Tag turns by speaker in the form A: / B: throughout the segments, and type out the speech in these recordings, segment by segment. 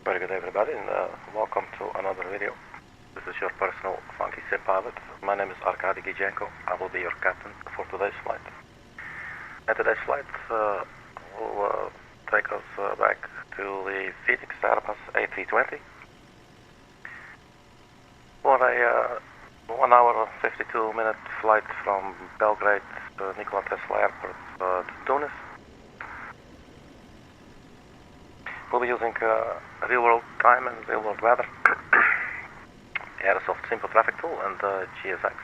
A: Very good everybody, and welcome to another video. This is your personal funky sim pilot. My name is Arkady Gidzenko. I will be your captain for today's flight. And today's flight will take us back to the Fenix Airbus A320 for a 1 hour 52-minute flight from Belgrade to Nikola Airport to Tunis. We'll be using real-world time and real-world weather, Airsoft Simple Traffic Tool, and GSX.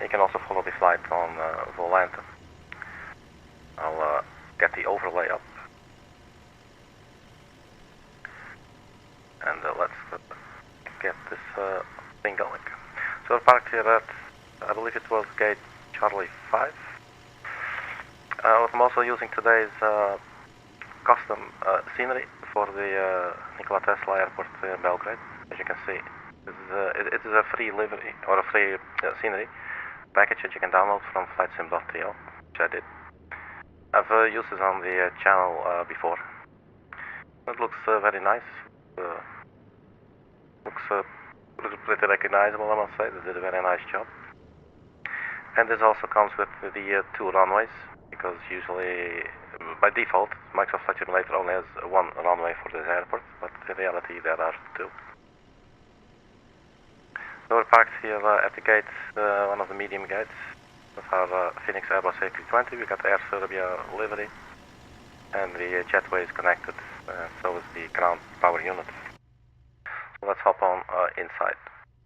A: You can also follow the flight on Volant. I'll get the overlay up. And let's get this thing going. So we're parked here at, I believe it was gate Charlie 5. I'm also using today's custom scenery for the Nikola Airport in Belgrade. As you can see, it is a free livery or a free scenery package that you can download from flightsim.to, which I did. I've used this on the channel before. It looks very nice. Looks pretty recognizable, I must say. They did a very nice job. And this also comes with the 2 runways, because usually, by default, Microsoft Flight Simulator only has 1 runway for this airport, but in reality there are 2. So we're parked here at the gate, one of the medium gates, with our Fenix Airbus A320. We got the Air Serbia livery, and the jetway is connected, so is the ground power unit. So let's hop on inside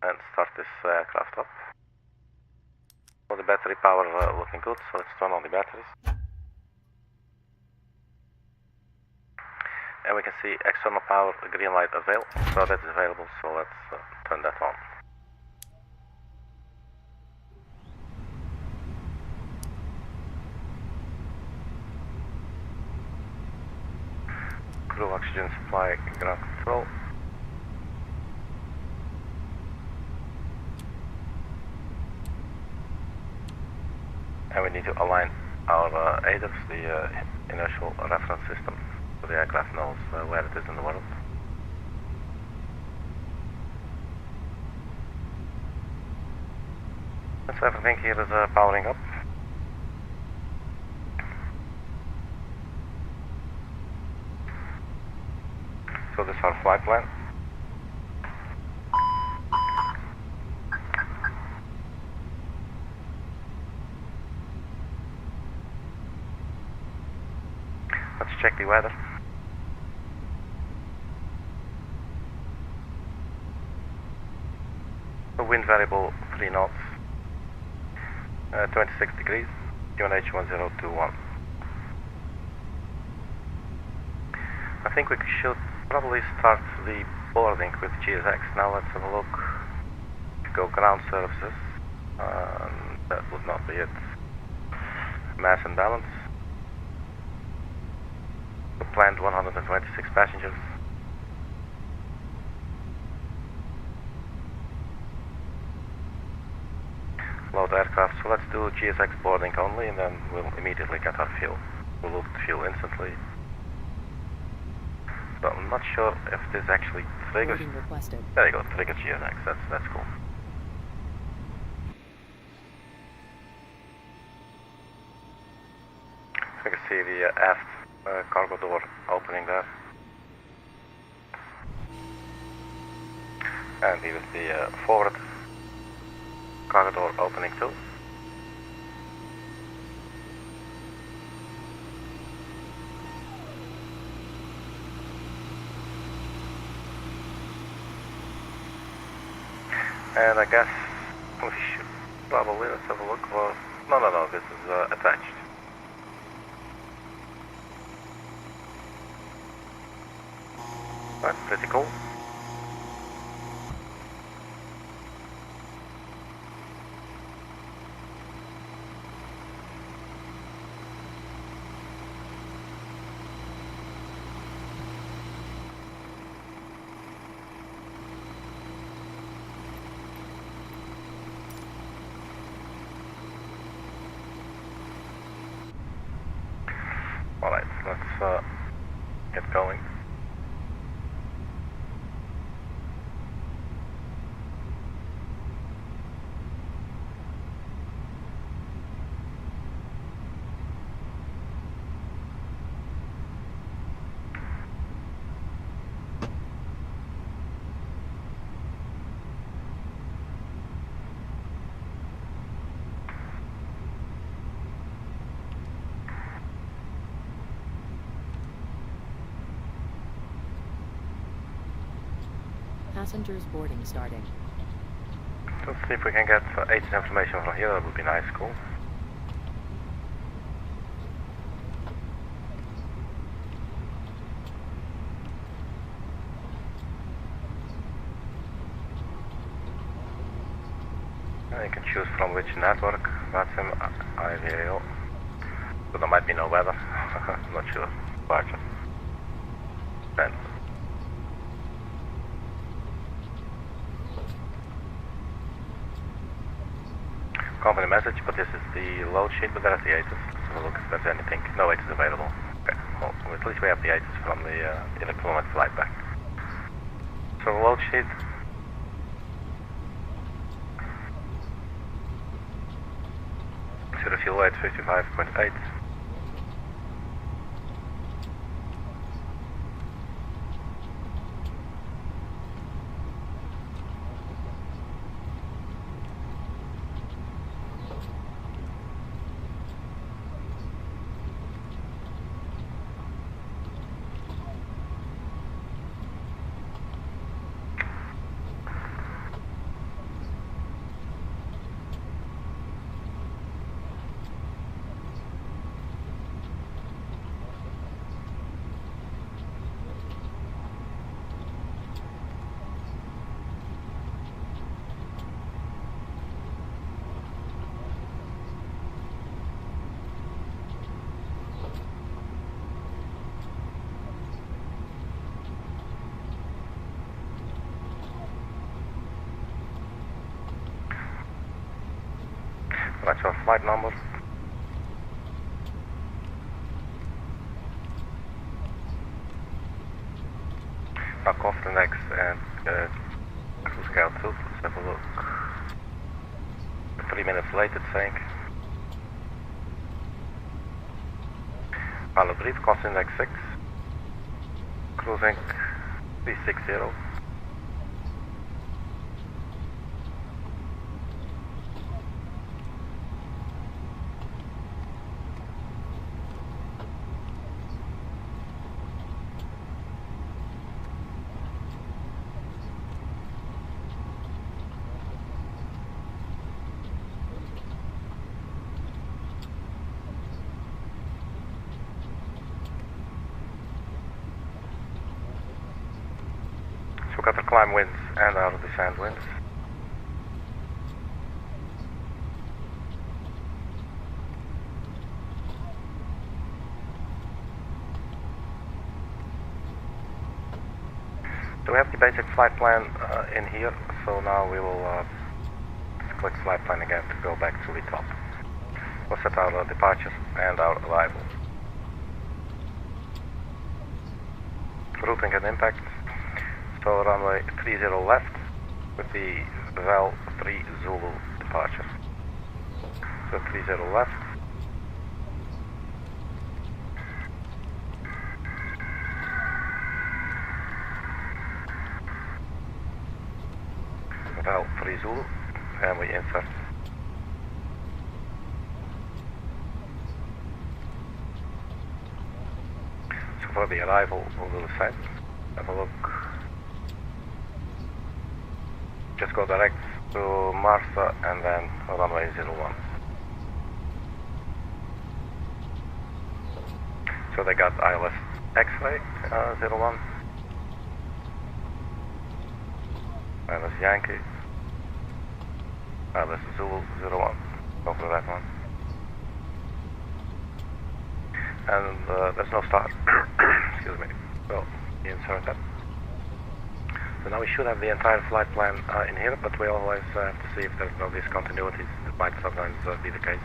A: and start this aircraft up. So the battery power looking good, so let's turn on the batteries. And we can see external power, green light avail, so that is available, so let's turn that on. Crew oxygen supply, ground control. And we need to align our ADAS, the inertial reference system, so the aircraft knows where it is in the world. And so everything here is powering up. So this is our flight plan. Let's check the weather. The wind variable 3 knots, 26 degrees, QNH 1021. I think we should probably start the boarding with GSX. Now let's have a look. Go ground services. That would not be it. Mass and balance. Planned 126 passengers. Load aircraft, so let's do GSX boarding only, and then we'll immediately get our fuel. We'll load the fuel instantly. So I'm not sure if this actually triggers. There you go, trigger GSX, that's cool. So you can see the aft cargo door opening there. And here is the forward cargo door opening too. And I guess we should probably, let's have a look. Well, no, this is attached. That's pretty cool. Alright, let's get going.
B: Passengers boarding starting.
A: Let's see if we can get agent information from here. That would be nice. Cool. You can choose from which network. That's him, IVAO. So there might be no weather. I'm not sure. Departure. Then. Company message, but this is the load sheet, but there's the ATIS. So look if there's anything. No ATIS available. Okay. Well, at least we have the ATIS from the 11-kilometer flight back. So load sheet. Zero fuel weight 55.8. That's our flight number. Now off the next and cruise scout 2. Let's have a look. 3 minutes late it's saying. Pilot brief, cost index 6. Cruising 360. We got the climb winds and our descent winds. So we have the basic flight plan in here, so now we will click flight plan again to go back to the top. We'll set our departure and our arrival. Routing and impact. So runway 30 left with the Val 3 Zulu departure. So 30 left. Val 3 Zulu, and we insert. So for the arrival we'll do the same. Have a look. Just go direct to MARSA and then runway 01. So they got ILS X-ray 01. ILS Yankee. ILS Zulu 01. Go for that one. And there's no start. Excuse me. So insert that. So now we should have the entire flight plan in here, but we always have to see if there's no discontinuities. It might sometimes be the case.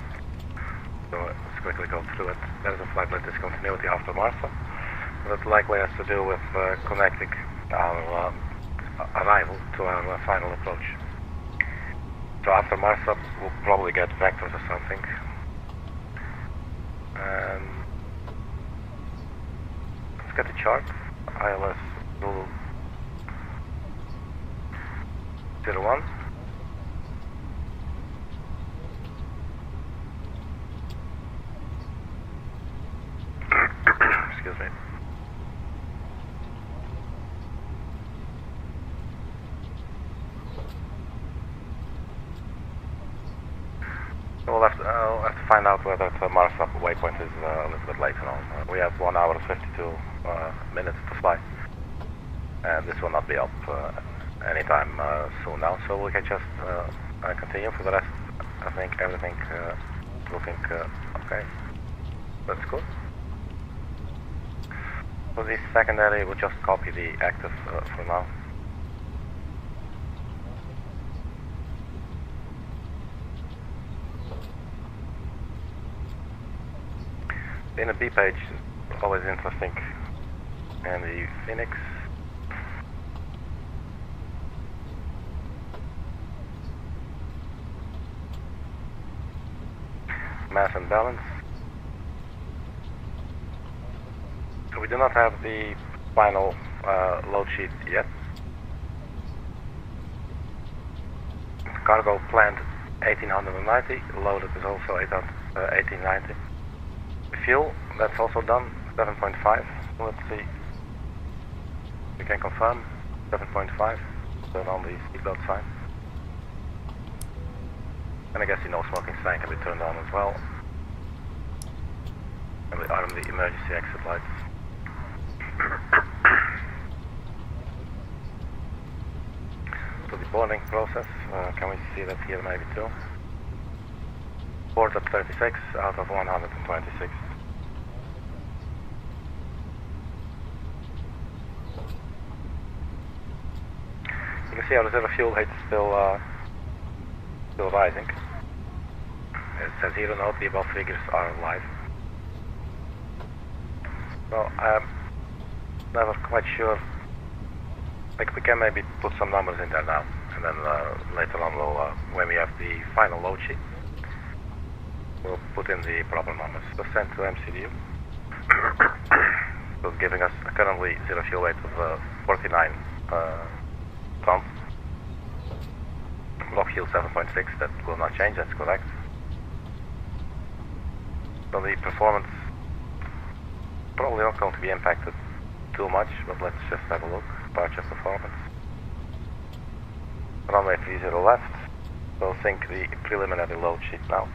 A: So let's quickly go through it. There's a flight discontinuity after MARSA. That likely has to do with connecting our arrival to our final approach. So after MARSA, we'll probably get vectors or something. Let's get the chart. ILS Zulu 01. Excuse me. I'll have to find out whether the MARSA waypoint is a little bit late and all. We have 1 hour 52 minutes to fly, and this will not be up anytime soon now, so we can just continue. For the rest, I think everything looking okay. That's good. For the secondary, we'll just copy the active for now. In a B page is always interesting, and the Fenix. Mass and balance. So we do not have the final load sheet yet. Cargo planned 1890, loaded is also 1890. Fuel, that's also done, 7.5. Let's see. We can confirm 7.5. Turn on the seatbelt sign. And I guess the no smoking sign can be turned on as well. And we arm the emergency exit lights. So the boarding process, can we see that here maybe too? Board at 36 out of 126. You can see our reserve fuel height is still rising. It says here note the above figures are live. So I'm never quite sure. Like, we can maybe put some numbers in there now, and then later on we'll, when we have the final load sheet, we'll put in the proper numbers. So send to MCDU. So it's giving us currently zero fuel weight of 49 tons. Block fuel 7.6, that will not change, that's correct. So the performance probably not going to be impacted too much, but let's just have a look. Departure performance. Runway 30 left. We'll sync the preliminary load sheet now.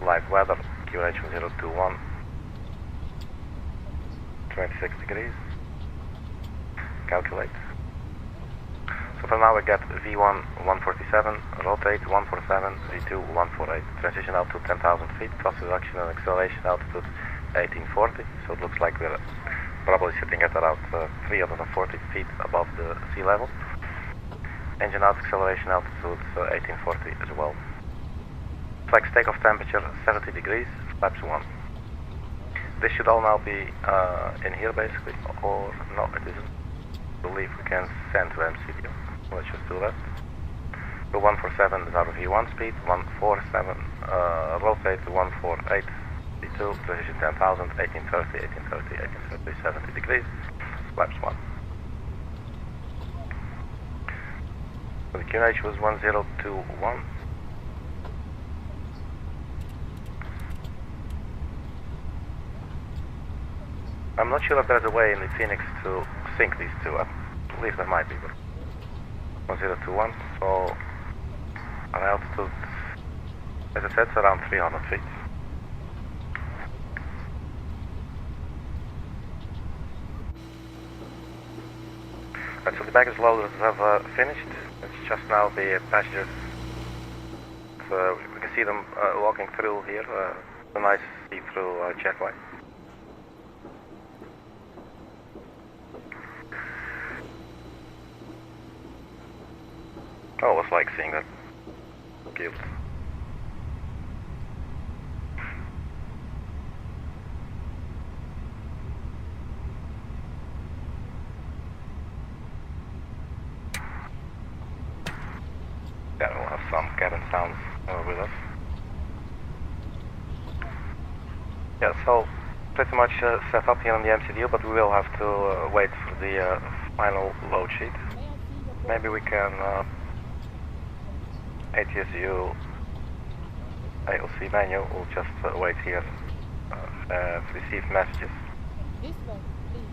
A: Live weather, QH 021. 26 degrees. Calculate. So for now we get V1 147, rotate 147, V2 148. Transition out to 10,000 feet, thrust reduction and acceleration altitude 1840. So it looks like we're probably sitting at around 340 feet above the sea level. Engine out, acceleration altitude 1840 as well. Flex takeoff temperature 70 degrees, flaps 1. This should all now be in here basically, or no, it isn't. I believe we can send to MCDU. Let's just do that. So 147 is our V1 speed, 147 rotate to 148, V2, transition 10,000, 1830, 1830, 1830, 70 degrees, flaps 1. So the QNH was 1021. I'm not sure if there's a way in the Fenix to sync these two. I believe there might be, but 1021, so our altitude, as I said, it's around 300 feet. Right, so the baggage loaders have finished. It's just now the passengers. So we can see them walking through here, a nice see-through jetway. I always like seeing that guild. Yeah, we'll have some cabin sounds with us. Yeah, so pretty much set up here on the MCDU, but we will have to wait for the final load sheet. Maybe we can ATSU AOC menu will just wait here, receive messages.
B: This way, please.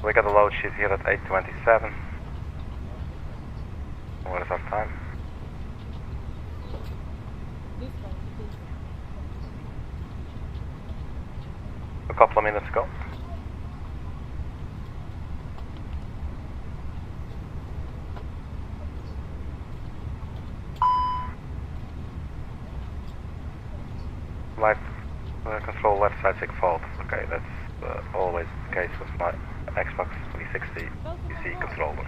A: We got a load sheet here at 8:27. What is our time? a couple of minutes ago. Light control left side sig fault. Okay, that's always the case with my Xbox 360 PC controller.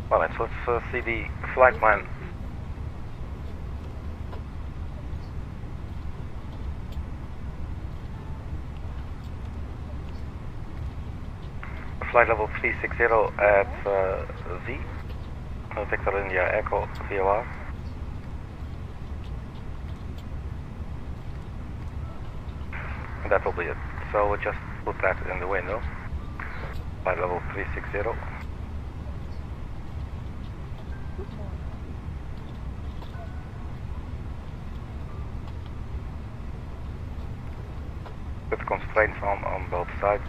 A: Alright, so let's see the flight plan. Flight level 360 at Z, Victor India Echo VOR. And that will be it. So we'll just put that in the window. Flight level 360. With constraints on both sides.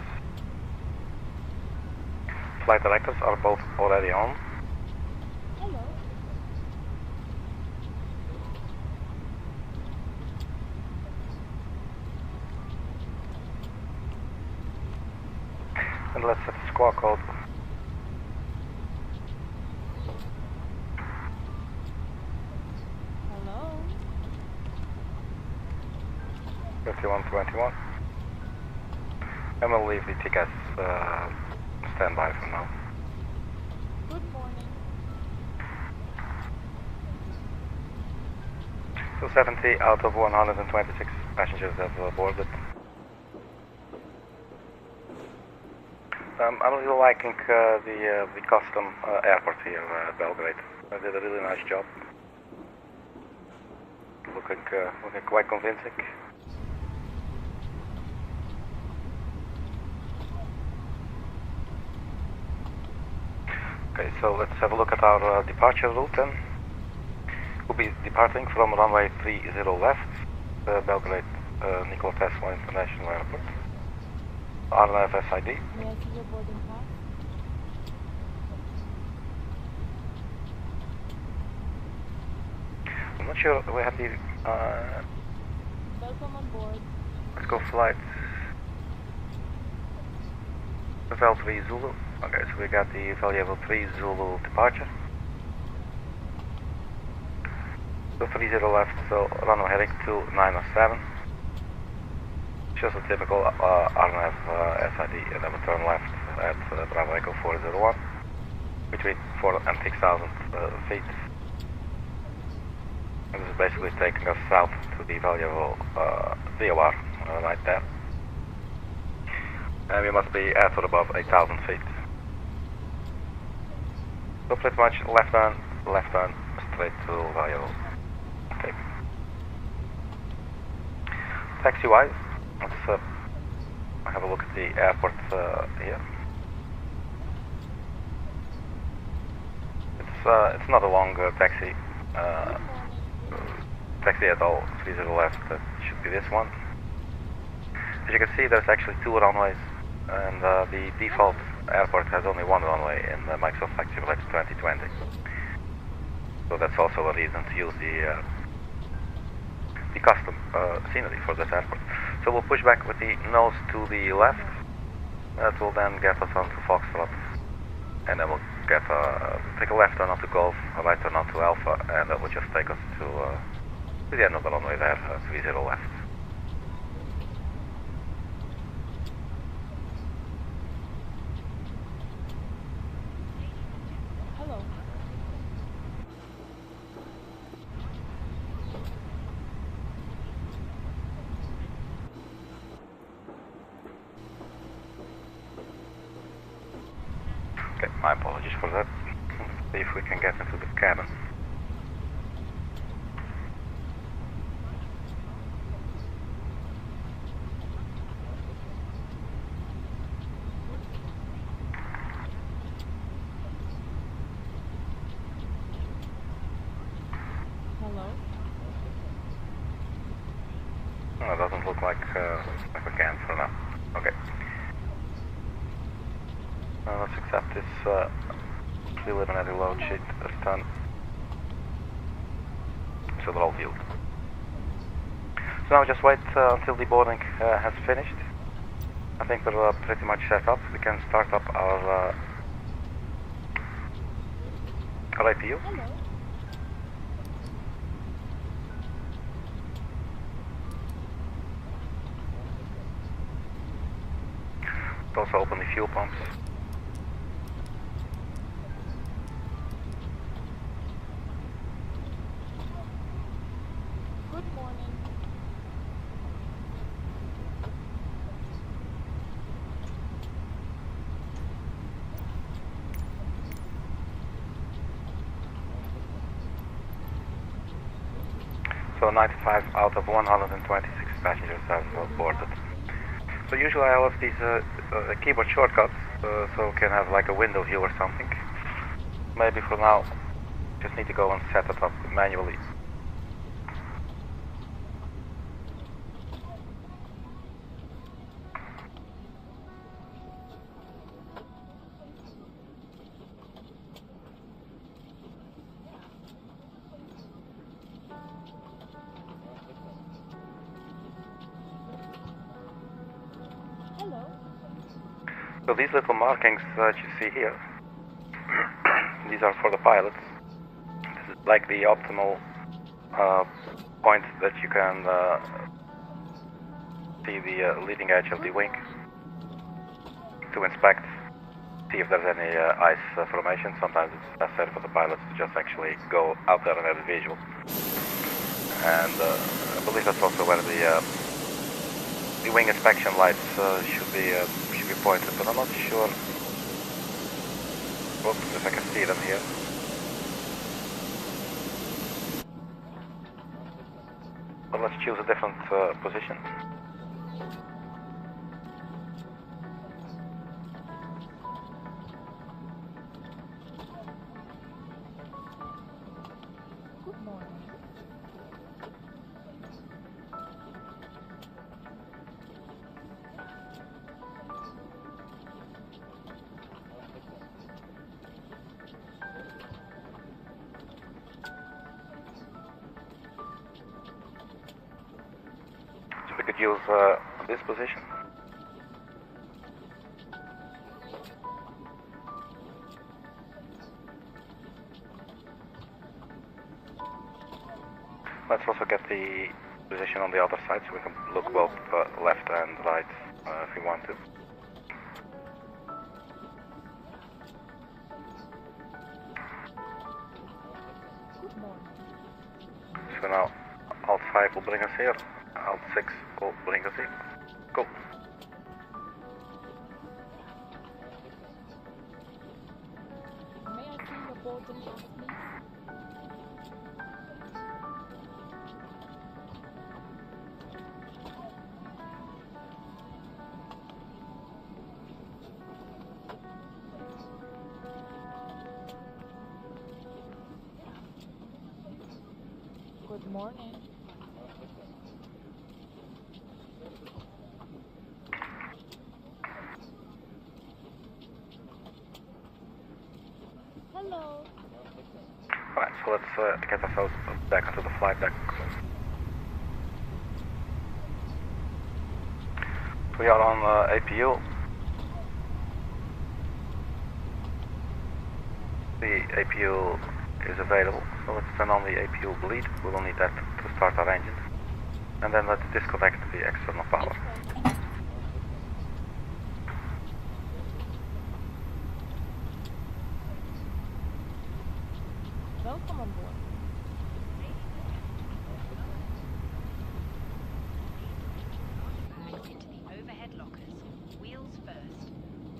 A: Flight directors are both already on.
B: Hello.
A: And let's set the squawk code.
B: Hello.
A: 5121. And we'll leave the tickets standby for now.
B: Good morning.
A: So 70 out of 126 passengers have boarded. I'm really liking the custom airport here at Belgrade. They did a really nice job. Looking quite convincing. Okay, so let's have a look at our departure route then. We'll be departing from runway 30 left, Belgrade Nikola International Airport. RNF SID.
B: May I see your boarding pass?
A: I'm not sure we have the
B: Welcome on board.
A: let's go flight L3 Zulu. Okay, so we got the valuable 3 Zulu departure. So 30 left, so runway heading to 907. Just a typical RNF SID, and then we turn left at Bravo Echo 401 between 4 and 6,000 feet. And this is basically taking us south to the valuable VOR right there. And we must be at or above 8,000 feet. So pretty much left turn, straight to valuable. Okay. Taxi-wise, let's have a look at the airport here. It's not a long taxi at all. 30 left, that should be this one. As you can see, there's actually 2 runways, and the default airport has only 1 runway in the Microsoft Flight Simulator 2020. So that's also a reason to use the custom scenery for this airport. So we'll push back with the nose to the left. That will then get us onto Foxtrot, and then we'll get take a left turn onto Golf, a right turn onto Alpha, and that will just take us to the end of the runway there, 30 left.
B: Hello.
A: Okay, my apologies for that. Let's see if we can get into the cabin.
B: Hello.
A: No, it doesn't look like we can for now. Okay. Let's accept this preliminary load sheet. Return. So they're all viewed. So now just wait until the boarding has finished. I think we're pretty much set up. We can start up our APU.
B: Hello.
A: Also open the fuel pumps.
B: Good morning.
A: So 95 out of 126 passengers have boarded. So usually I love these keyboard shortcuts, so we can have like a window view or something. Maybe for now, just need to go and set it up manually.
B: Hello.
A: So these little markings that you see here, these are for the pilots. This is like the optimal point that you can see the leading edge of the wing to inspect, see if there's any ice formation. Sometimes it's necessary for the pilots to just actually go out there and have a visual. And I believe that's also where the wing inspection lights should be pointed, but I'm not sure. Oops, if I can see them here. But let's choose a different position.
B: Good morning.
A: So we could use this position. Let's also get the position on the other side so we can look both left and right if we want to.
B: Good morning.
A: So now Alt 5 will bring us here, Alt 6 will bring us here. Cool.
B: May I see your boarding pass, please? Good morning. Hello.
A: Alright, so let's get ourselves back onto the flight deck. We are on APU. The APU is available, so let's turn on the APU bleed. We will need that to start our engines. And then let's disconnect the external power.
B: Welcome on board.
C: Bags into the overhead lockers, wheels first,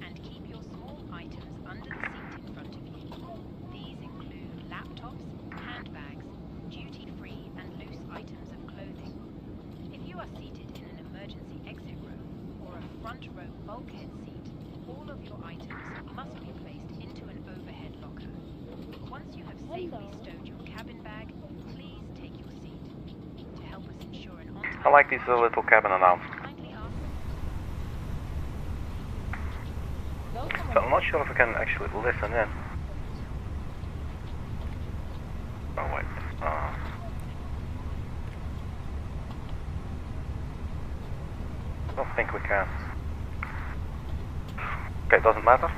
C: and keep your small items under the seat in front of you. These include laptops, handbags, duty-free and loose items of clothing. If you are seated in an emergency exit row or a front row bulkhead seat, all of your items must be placed into an overhead locker. Once you have safely stowed your cabin bag, please take your seat. To help us ensure an on-time
A: I like these little cabin announcements.
C: kindly ask
A: sure if we can actually listen in. Oh wait. I don't think we can. Okay, doesn't matter.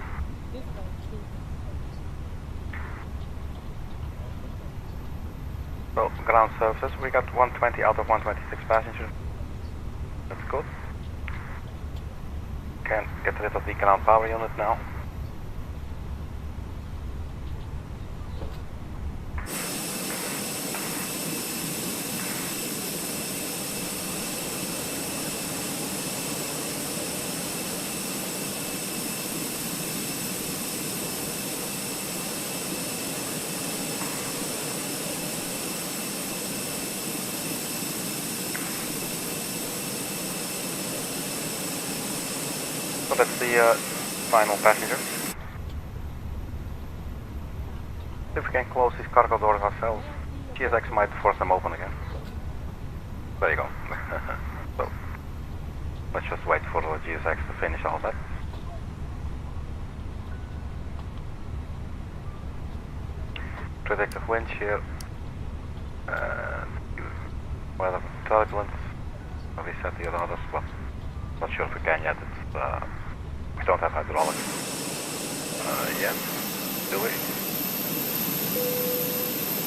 B: This way, please.
A: So, ground services, we got 120 out of 126 passengers. That's good. Can get rid of the ground power unit now. So that's the final passenger. If we can close these cargo doors ourselves, GSX might force them open again. There you go. So, let's just wait for the GSX to finish all that. Predictive wind shear. Weather turbulence. Reset the others. Well, not sure if we can yet. It's, we don't have hydraulics. Yet. Do we?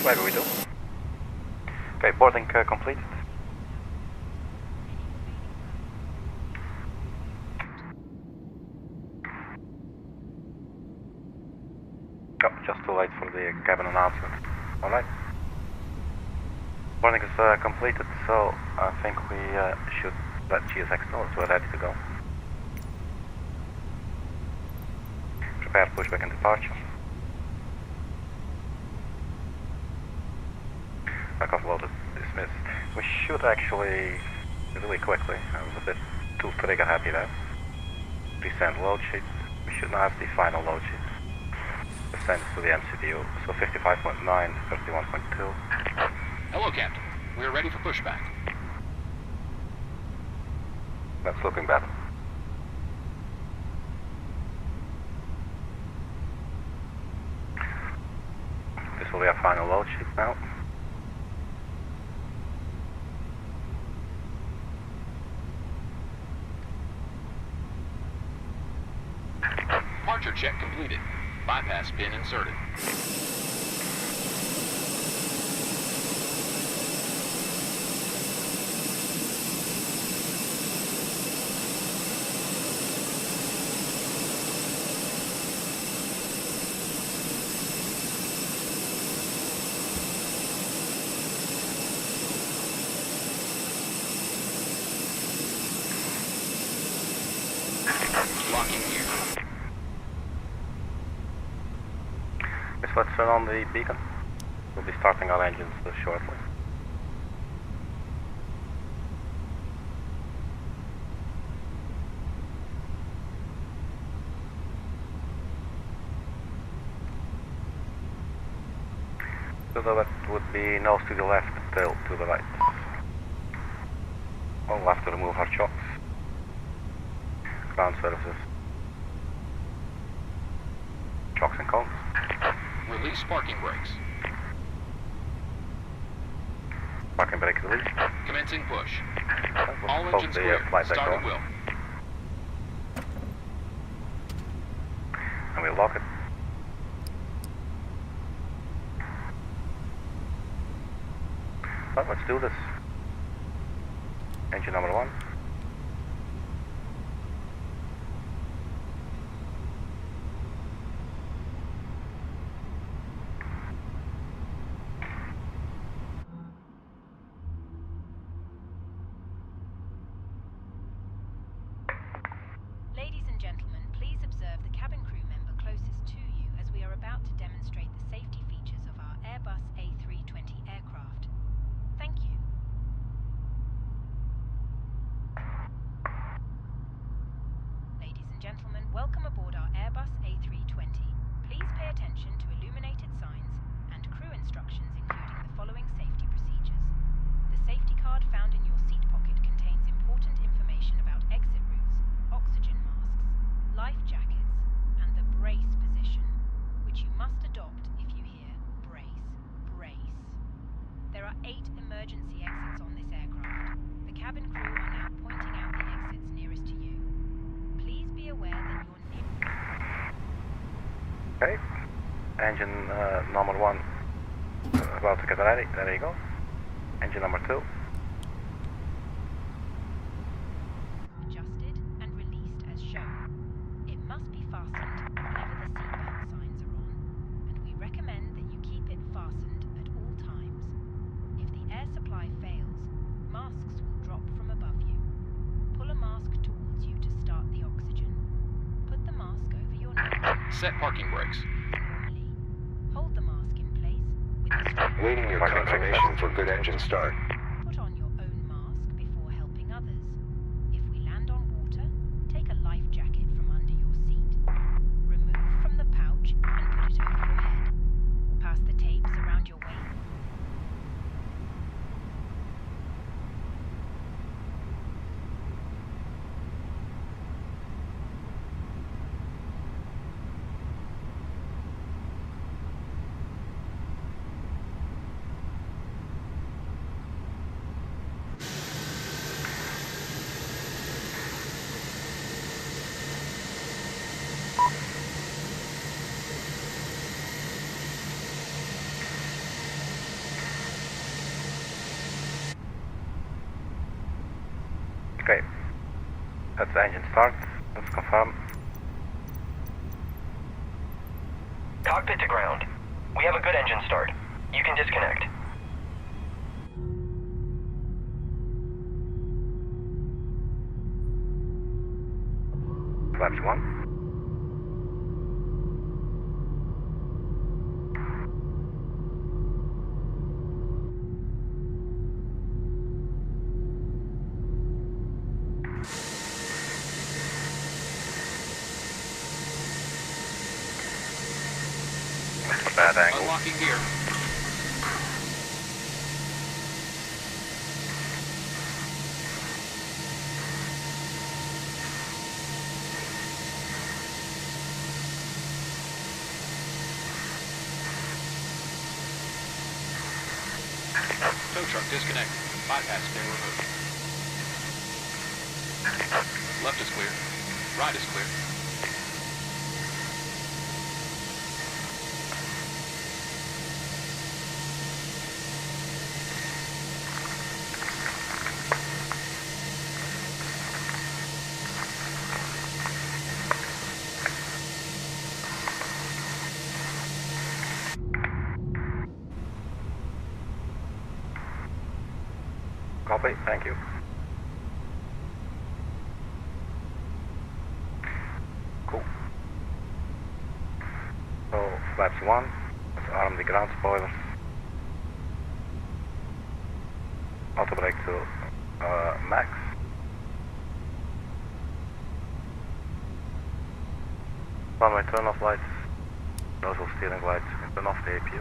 A: Maybe we do. Okay, boarding completed. Oh, just too late for the cabin announcement. Alright. Boarding is completed, so I think we should let GSX know that we're ready to go. Prepare pushback and departure. Aircraft loaded, dismissed. We should actually, really quickly, I was a bit too trigger happy there. Resend load sheet. We should now have the final load sheet. Send it to the MCDU. So 55.9, 31.2.
D: Hello, Captain. We are ready for pushback.
A: That's looking better. This will be our final load sheet now.
D: Departure check completed. Bypass pin inserted. Locking gear.
A: Let's turn on the beacon. We'll be starting our engines shortly. So that would be nose to the left, tail to the right. We'll have to remove our chocks. Ground services. Chocks and cones.
D: Release parking brakes.
A: Parking brake release.
D: Commencing push.
A: We'll
D: All
A: post
D: engines
A: the
D: clear.
A: flight deck
D: Start
A: door.
D: at will.
A: And we'll lock it. Well, let's do this. Engine number 1.
C: Ladies and gentlemen, please observe the cabin crew member closest to you as we are about to demonstrate the safety features of our Airbus A320 aircraft. Thank you. are 8 emergency exits on this aircraft. The cabin crew are now pointing out the exits nearest to you. Please be aware that you're near...
A: Okay. Engine number 1 about to get ready. There you go. Engine number 2.
C: Adjusted and released as shown. It must be fastened whenever the seatbelt signs are on, and we recommend that you keep it fastened at all times. If the air supply fails, masks will drop from above you. Pull a mask towards you to start the oxygen. Put the mask over your nose.
D: Set parking brakes.
C: Normally. Hold the mask in place with the strap.
E: Waiting your confirmation for good engine start.
C: Put on your own mask before helping others. If we land on water, take a life jacket from under your seat. Remove from the pouch and put it over your head. Pass the tapes around your waist.
A: Okay. That's the engine start. Let's confirm.
F: Cockpit to ground. We have a good engine start. You can disconnect.
A: Flaps 1. Bad angle.
D: Unlocking gear. Tow truck disconnected. Bypass pin removed. Left is clear. Right is clear.
A: Copy, thank you. Cool. So, flaps 1, let's arm the ground spoilers. Auto brake to max. Runway turn off lights, nozzle steering lights, and turn off the APU.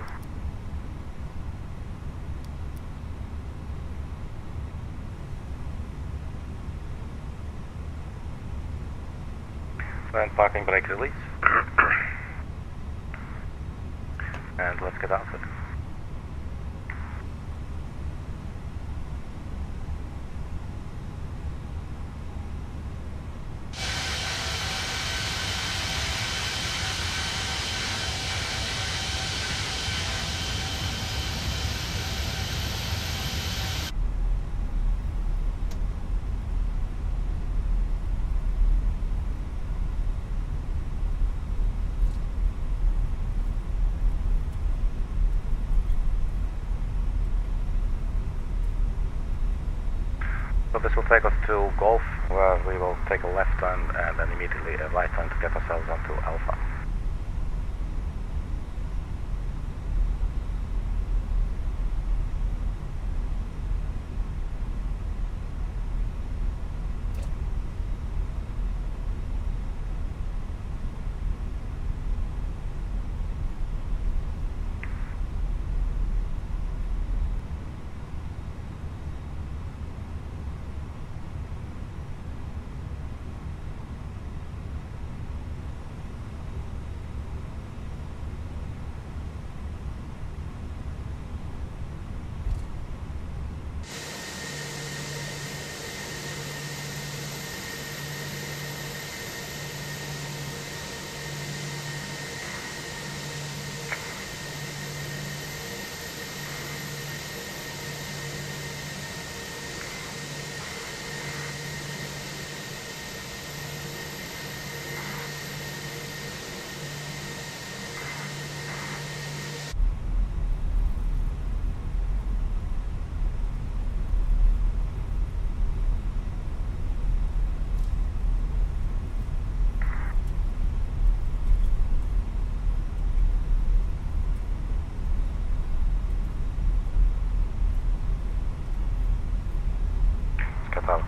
A: And parking brake release. And let's get out of it. So this will take us to Golf, where we will take a left turn and then immediately a right turn to get ourselves onto Alpha.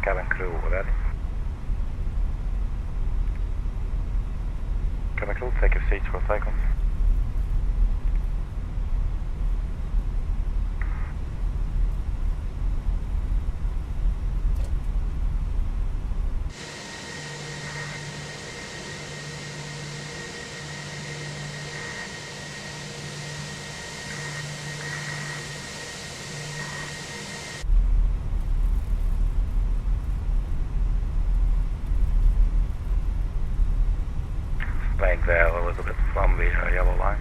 A: cabin crew ready. Cabin crew, take your seats for takeoff. Straight there a little bit from the yellow line.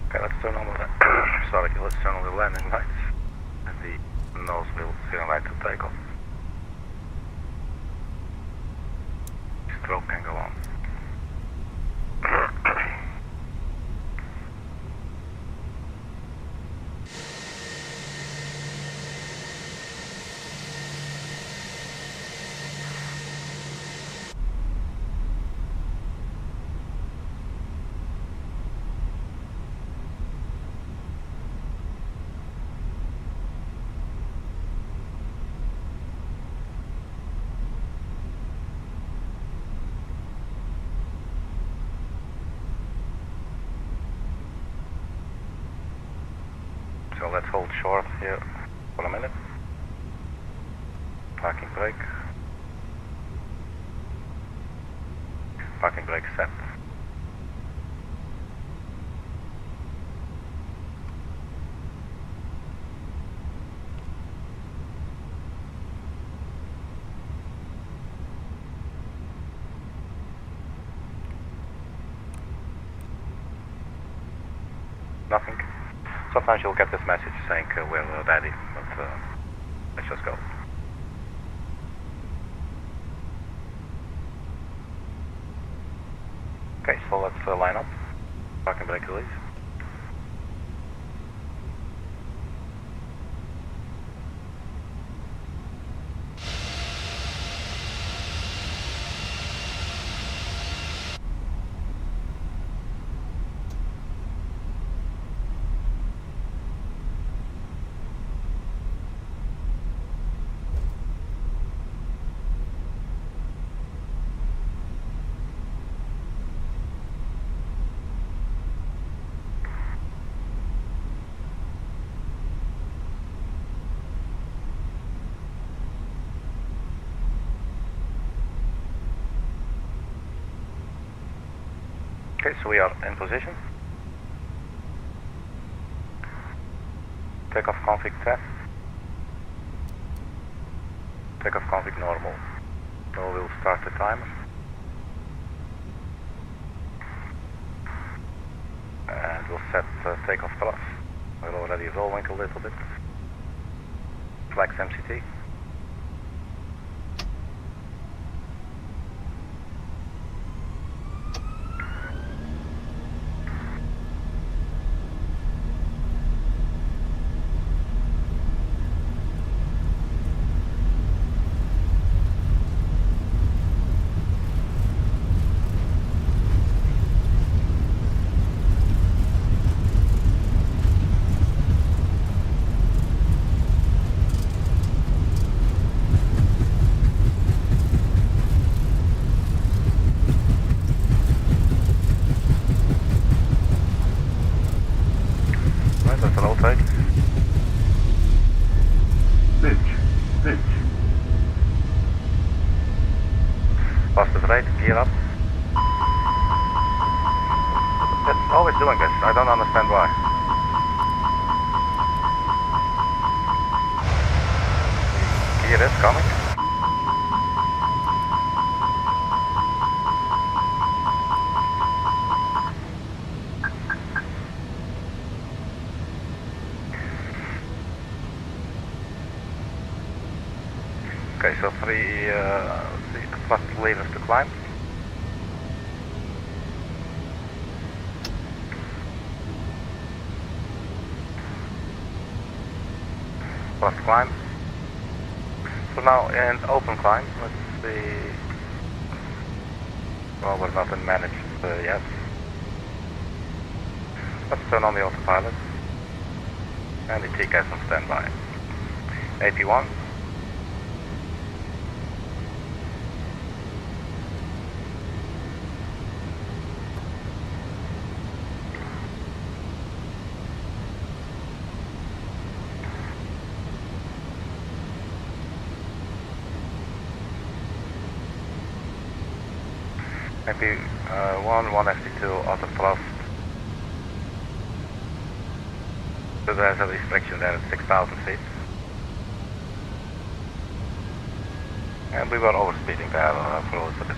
A: Okay, let's turn on the let's turn on the landing lights and the nose wheel signal light to take off. Stroke can go on. So let's hold short here for a minute. Parking brake. Parking brake set. Nothing. Sometimes you'll get this message saying we're ready, but let's just go. Okay, so let's line up. Parking brake release. Okay, so we are in position. Takeoff config test. Takeoff config normal. So we'll start the timer. And we'll set takeoff plus. We're already rolling a little bit. Flex MCT. it is coming. Okay, so three first levers to climb. First climb. So now in open climb, let's see. Well, we're not in managed yet. Let's turn on the autopilot. And the TCAS on standby. AP1. Maybe 1 FT2 auto thrust. So there's a restriction there at 6,000 feet. And we were overspeeding there for a little bit.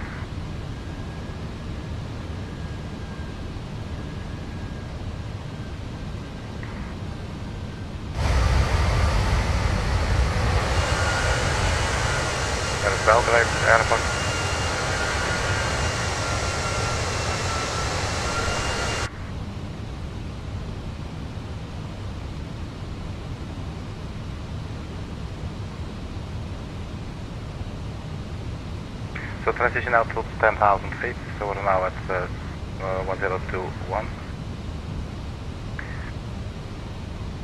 A: There is Belgrade airport. So transition out to 10,000 feet, so we're now at 1021.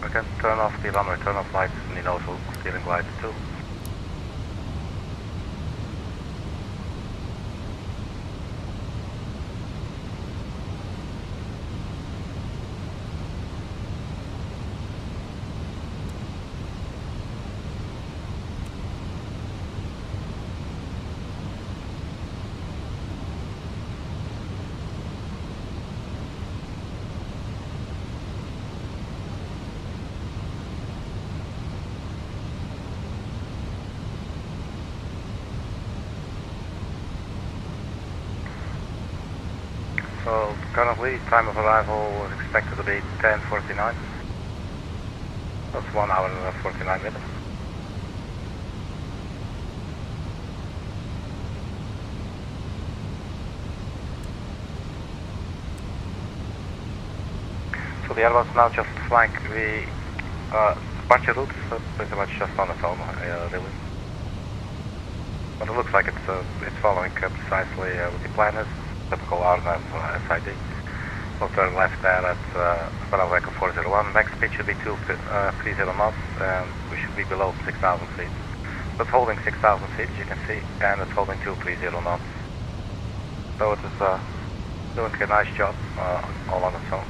A: We can turn off the runway turn-off lights and the nozzle steering lights too. So currently time of arrival is expected to be 10:49. That's 1 hour and 49 minutes. So the Airbus now just flying the departure route, so pretty much just on its own, really. But it looks like it's following precisely what the plan is. Typical RNAV SID. We'll turn left there at Bravo Echo 401. Max speed should be 230 knots, and we should be below 6,000 feet. It's holding 6,000 feet, as you can see, and it's holding 230 knots. So it is doing a nice job all on its own.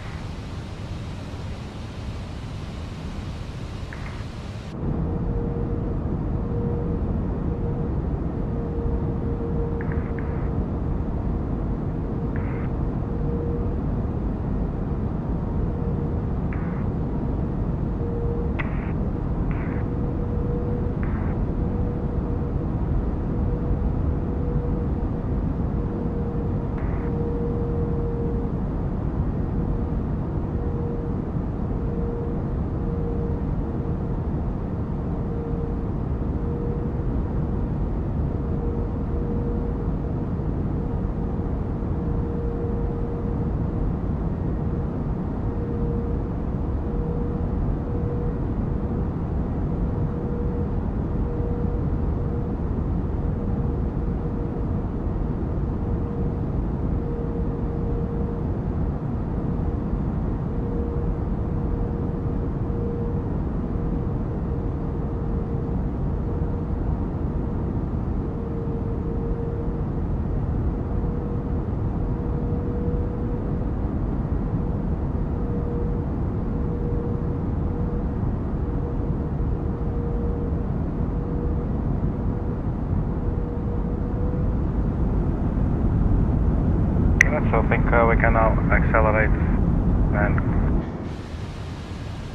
A: So I think we can now accelerate and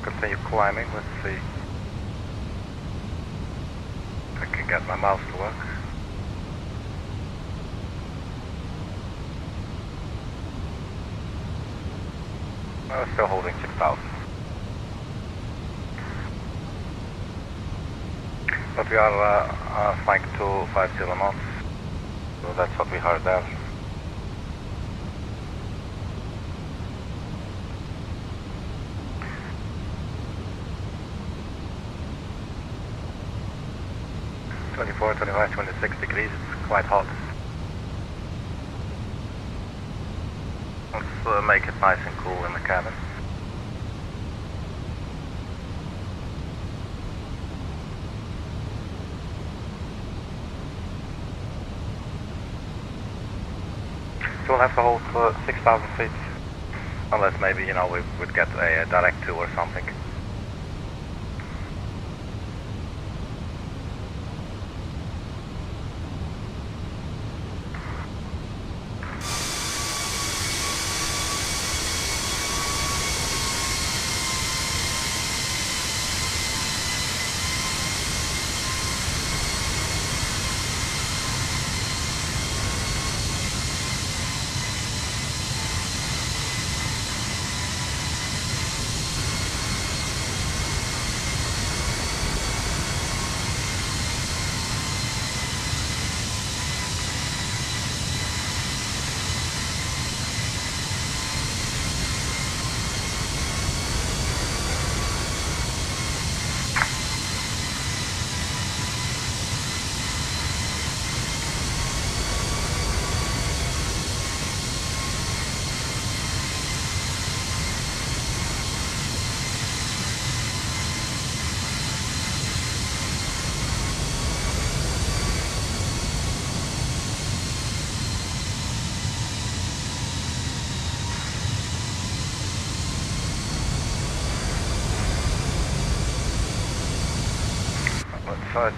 A: continue climbing. Let's see. I can get my mouse to work. We're still holding 6,000. But we are flying 250 knots, so that's what we heard there. Twenty-four, 25, 26 degrees, it's quite hot. Let's make it nice and cool in the cabin. So we'll have to hold 6,000 feet, unless maybe, you know, we would get a direct to or something.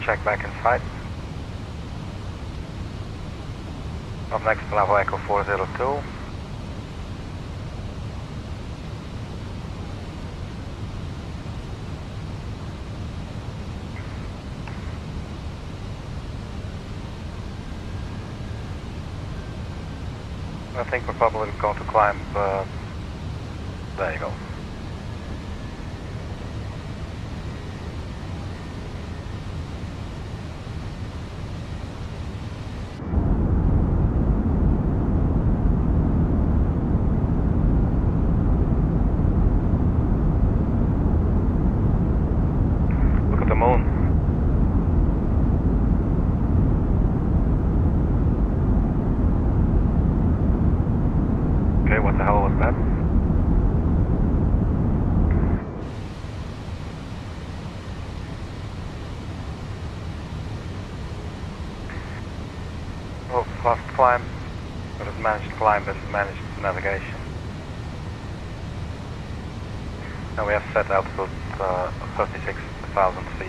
A: Check back inside. Up next, Bravo Echo 402. I think we're probably going to climb, there you go. Fast climb, but it managed climb and managed navigation. Now we have set altitude 36,000 feet.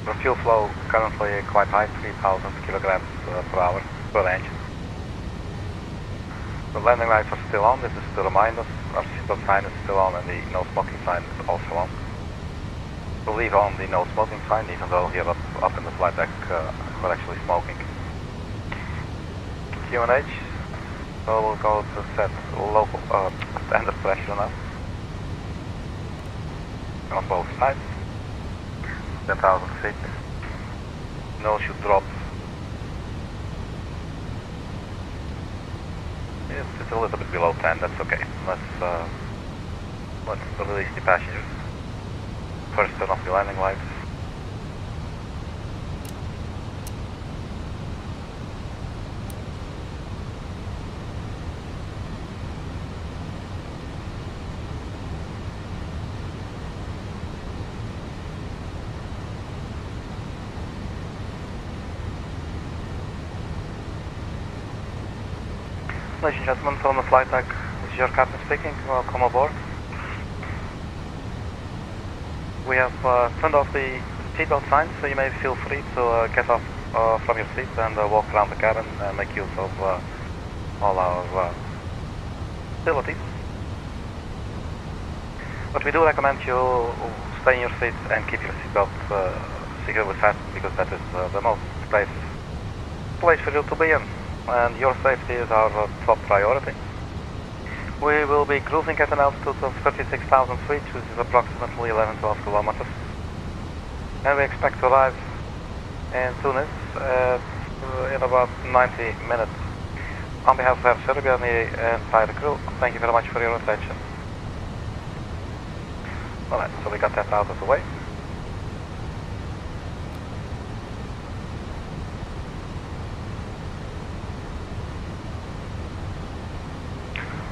A: The fuel flow currently quite high, 3,000 kilograms per hour per engine. The landing lights are still on. This is to remind us. Our seatbelt sign is still on, and the no smoking sign is also on. We'll leave on the no smoking sign, even though here up in the flight deck we're actually smoking. QNH, so we'll go to set local standard pressure now. On both sides. 10,000 feet. Nose should drop. It's a little bit below 10, that's okay. Let's release the passengers. First turn off the landing lights. Ladies and gentlemen, from the flight deck, this is your captain speaking. Welcome aboard. We have turned off the seatbelt signs, so you may feel free to get off from your seat and walk around the cabin and make use of all our facilities. But we do recommend you stay in your seats and keep your seatbelt securely fastened, because that is the most safe place for you to be in. And your safety is our top priority. We will be cruising at an altitude of 36,000 feet, which is approximately 11-12 kilometers. And we expect to arrive in Tunis in about 90 minutes. On behalf of Air Serbia and the entire crew, thank you very much for your attention. Alright, so we got that out of the way.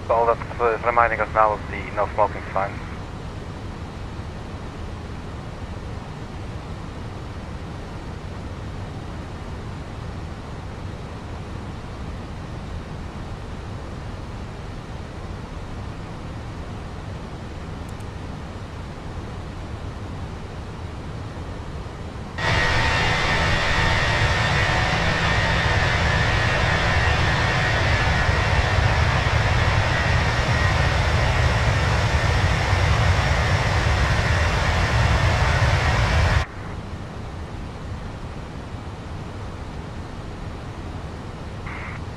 A: So all that is reminding us now of the no smoking sign.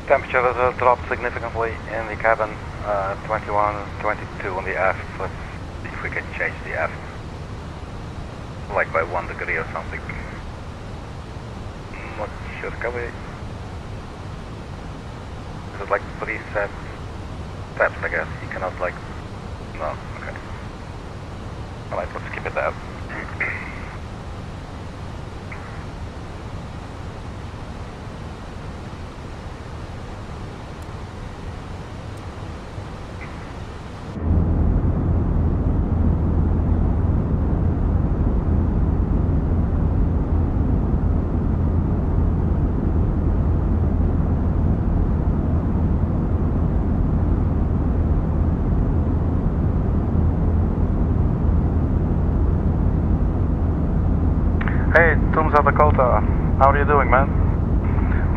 A: Temperature has dropped significantly in the cabin, 21, 22 on the aft. Let's see if we can change the aft, like by 1 degree or something. Not sure, can we? Is it like preset steps, I guess? You cannot like, no, okay. Alright, let's keep it there. Dakota, how are you doing, man?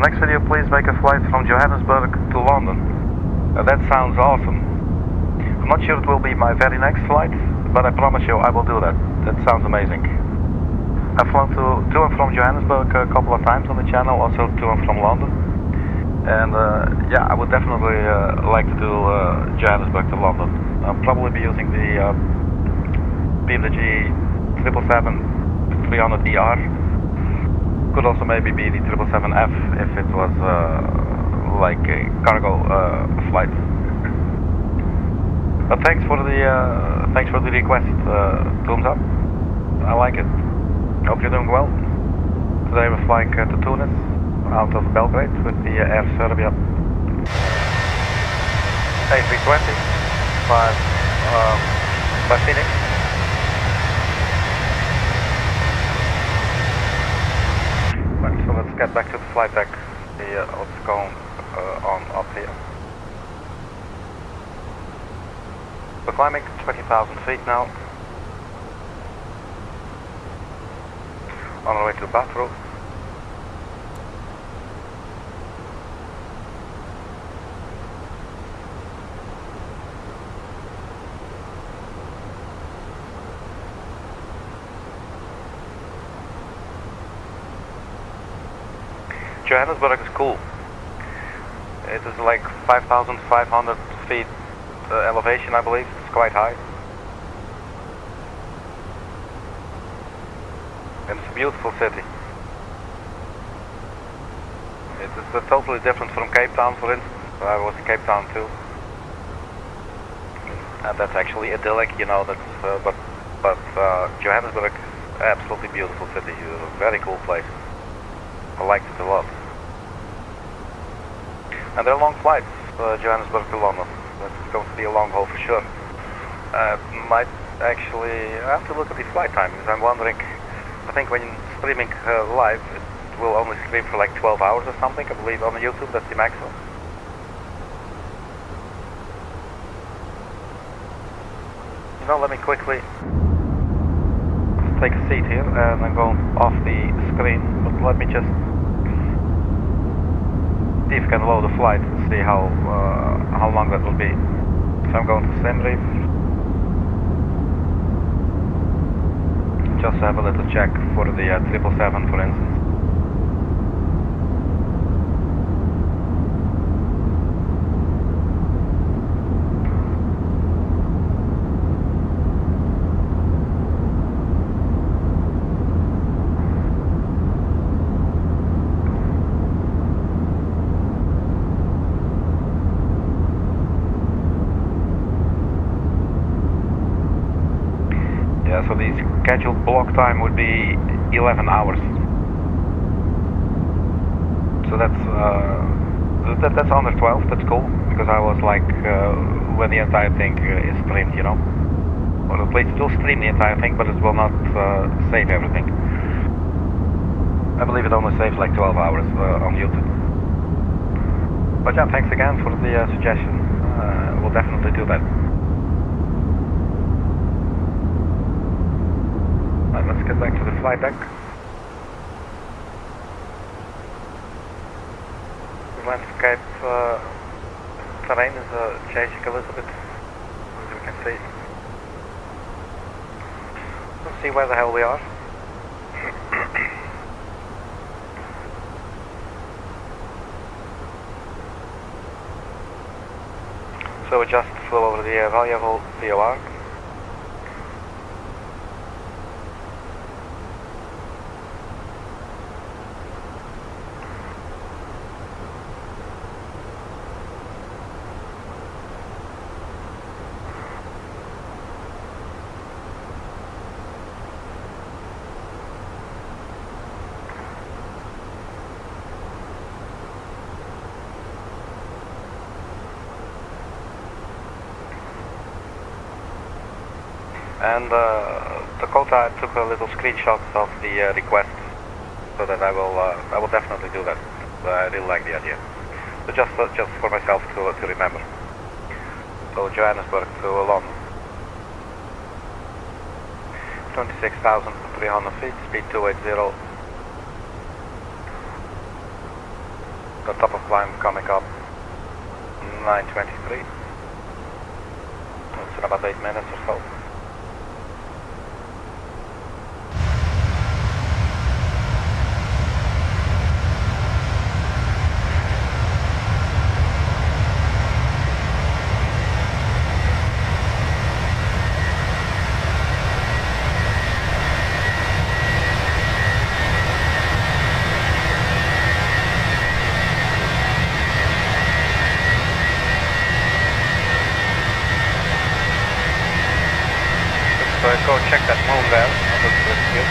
A: Next video, please make a flight from Johannesburg to London. That sounds awesome. I'm not sure it will be my very next flight, but I promise you I will do that. That sounds amazing. I've flown to and from Johannesburg a couple of times on the channel, also to and from London. And yeah, I would definitely like to do Johannesburg to London. I'll probably be using the BMWG 777-300ER. Could also maybe be the 777F if it was like a cargo flight. But thanks for the request, thumbs up. I like it. Hope you're doing well. Today we're flying to Tunis out of Belgrade with the Air Serbia A320 by Fenix. So let's get back to the flight deck, see what's going on up here. We're climbing 20,000 feet now, on our way to BATRU. Johannesburg is cool. It is like 5,500 feet elevation, I believe. It's quite high. And it's a beautiful city. It is totally different from Cape Town, for instance. I was in Cape Town too. And that's actually idyllic, you know. That's but Johannesburg, absolutely beautiful city. A very cool place. I liked it a lot. And there are long flights, Johannesburg to London. It's going to be a long haul for sure. Might actually have to look at the flight time, because I'm wondering, I think when streaming live, it will only stream for like 12 hours or something, I believe, on YouTube. That's the maximum. You know, let me quickly take a seat here, and I'm going off the screen, but let me just see if I can load the flight and see how long that will be. So I'm going to SIMRI. just have a little check for the 777, for instance. So the scheduled block time would be 11 hours. So that's under 12. That's cool, because I was like when the entire thing is streamed, you know. Well, the place still stream the entire thing, but it will not save everything. I believe it only saves like 12 hours on YouTube. But yeah, thanks again for the suggestion. We'll definitely do that. Let's get back to the flight deck. The landscape terrain is changing a little bit, as you can see. Let's see where the hell we are. So we just flew over the valuable VOR. And Dakota took a little screenshot of the request, so that I will definitely do that. I really like the idea. So just for myself to remember. So Johannesburg to London. 26,300 feet, speed 280. The top of climb coming up 9:23. It's in about 8 minutes or so. Go check that moon there. That looks pretty good.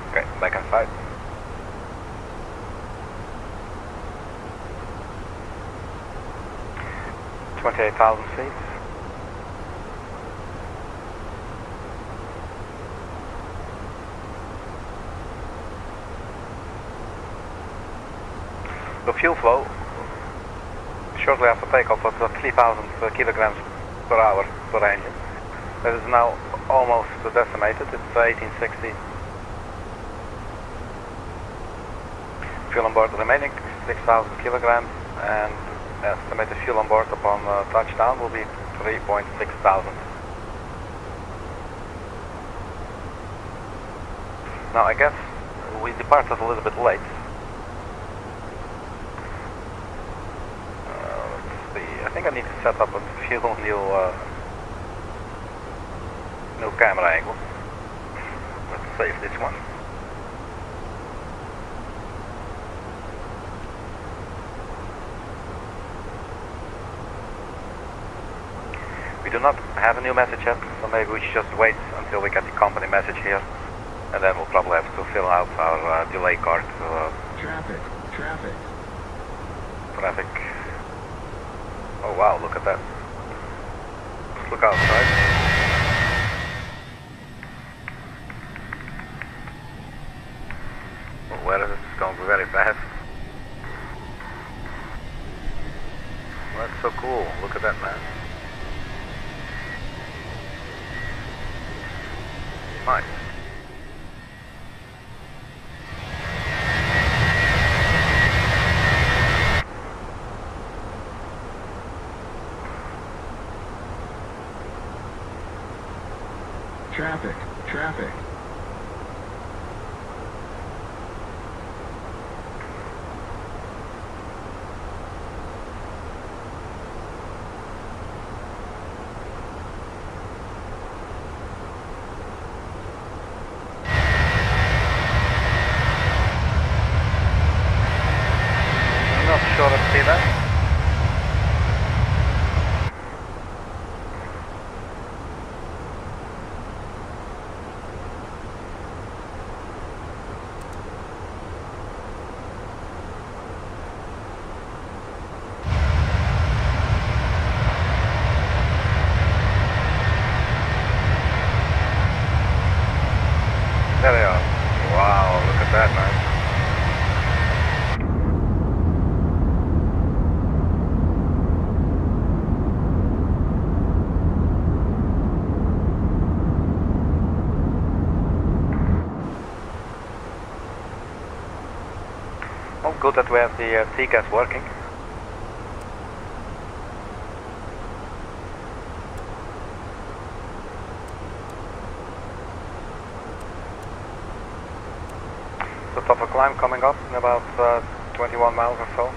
A: Okay, back inside. $28,000 feet. The fuel flow shortly after takeoff was 3,000 kilograms per hour per engine. That is now almost decimated. It's 1860. Fuel on board remaining 6,000 kilograms, and estimated fuel on board upon touchdown will be 3.6 thousand. Now I guess we departed a little bit late. I think I need to set up a few new camera angles. Let's save this one. We do not have a new message yet, so maybe we should just wait until we get the company message here, and then we'll probably have to fill out our delay card.
E: Traffic.
A: Oh wow, look at that. Let's look outside. Well, weather is going very fast. Well, that's so cool. Look at that, man. Nice.
E: Traffic.
A: I'm not sure I see that. There they are. Wow, look at that, man. Oh, good that we have the T-gas working. The top of climb coming up in about 21 miles or so.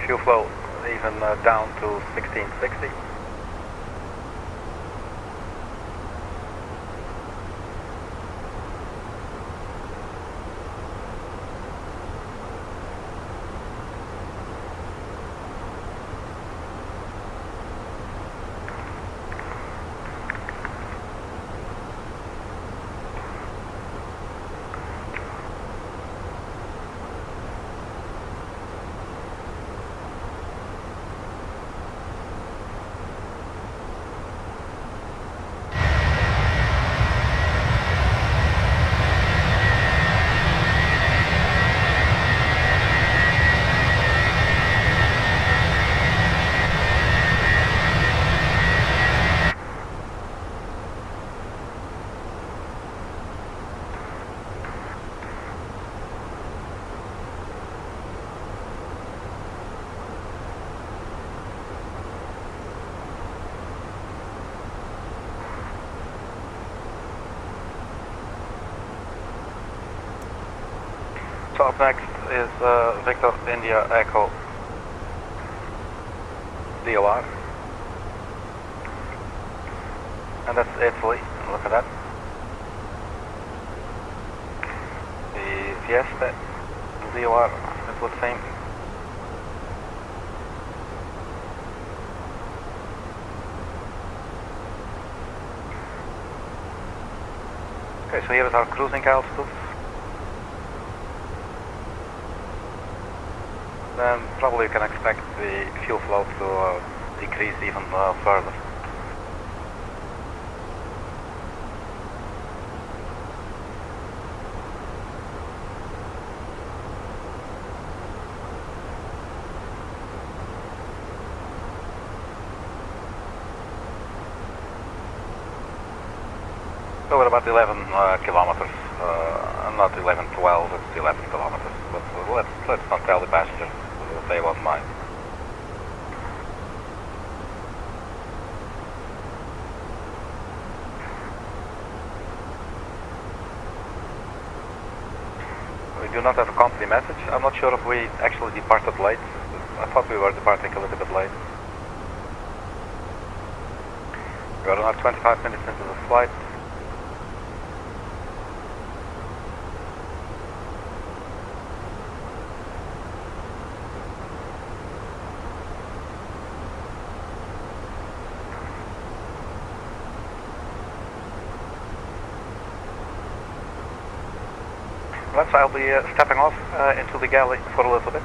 A: Fuel flow even down to 1660. So up next is Victor India Echo DOR. And that's Italy, look at that. The Fiesta DOR, it would seem. Okay, so here is our cruising altitude. Then probably you can expect the fuel flow to decrease even further. So we're about 11 kilometers, not 11, 12, it's 11 kilometers, but let's not tell the passengers, they won't mind. We do not have a company message. I'm not sure if we actually departed late. I thought we were departing a little bit late. We are now 25 minutes into the flight. I'll be stepping off into the galley for a little bit.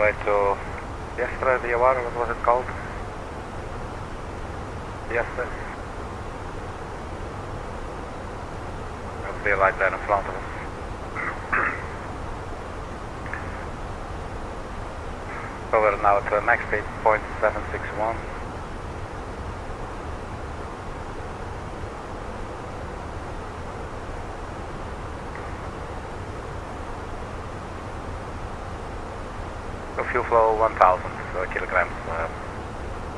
A: way to yesterday, the Awar, what was it called? Yesterday. There's the light there in front of us. So we're now at max speed 0.761. So fuel flow 1000 kilograms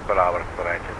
A: per hour per engine.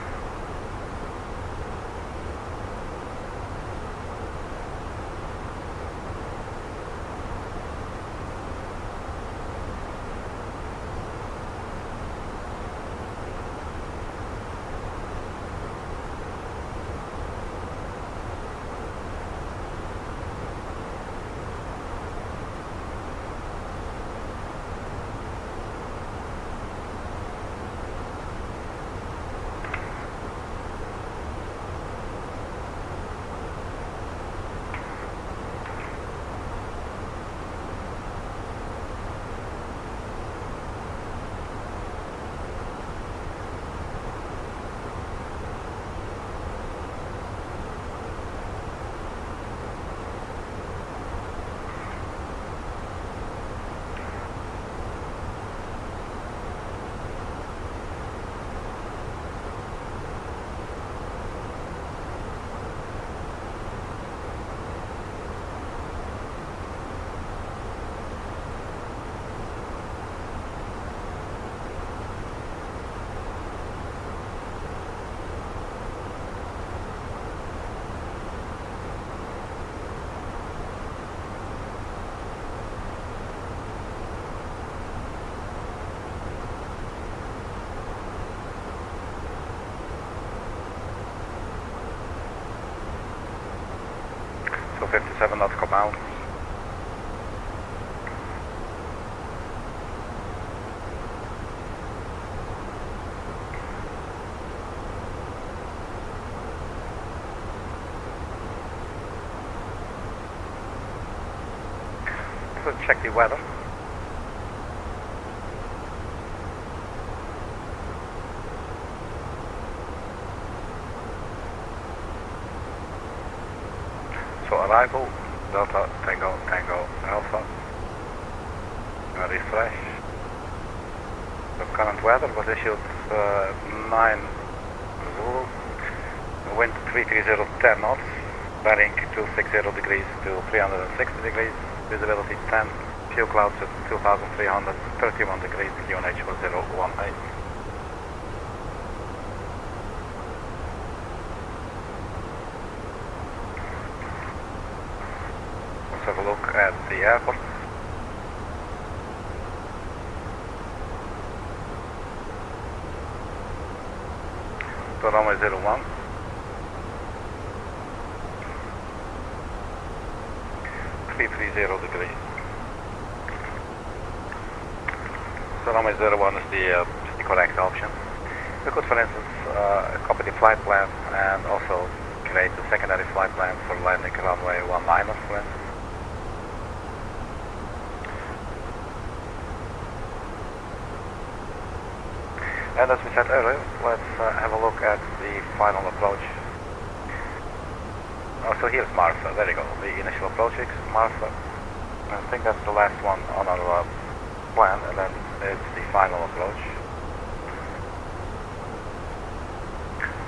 A: So 57 nautical miles. So check the weather. So arrival, Delta, Tango, Tango, Alpha. Refresh. The current weather was issued 9 Zulu. Wind 330, 10 knots. Varying 260 degrees to 360 degrees. Visibility 10. Fuel clouds at 2,331 degrees. QNH was 018. Let's have a look at the airport. So runway 01. Degrees. So runway 01 is the correct option. We could, for instance, copy the flight plan and also create a secondary flight plan for landing runway 19, for instance. And as we said earlier, let's have a look at the final approach. Oh, so here's MARSA, there you go, the initial approach is MARSA. I think that's the last one on our plan, and then it's the final approach.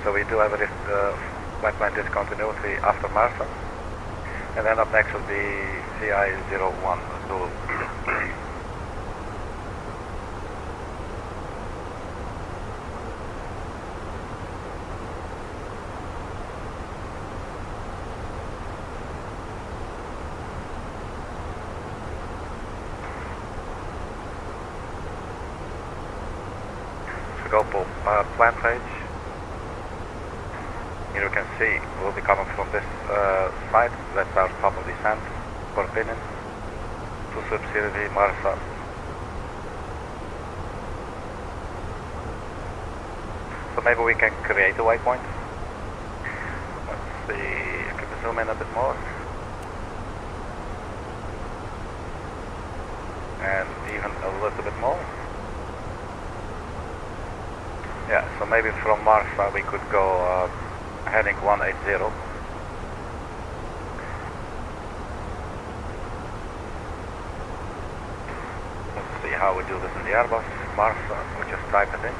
A: So we do have a flight plan discontinuity after MARSA, and then up next will be CI-01 Zulu. Go for plan page. Here you can see we'll be coming from this side. That's our top of descent for opinion. SUSIP, SIRVI, MARSA. So maybe we can create a waypoint. Let's see, can we zoom in a bit more? And even a little bit more. Yeah, so maybe from MARSA we could go heading 180. Let's see how we do this in the Airbus. MARSA, we just type it in.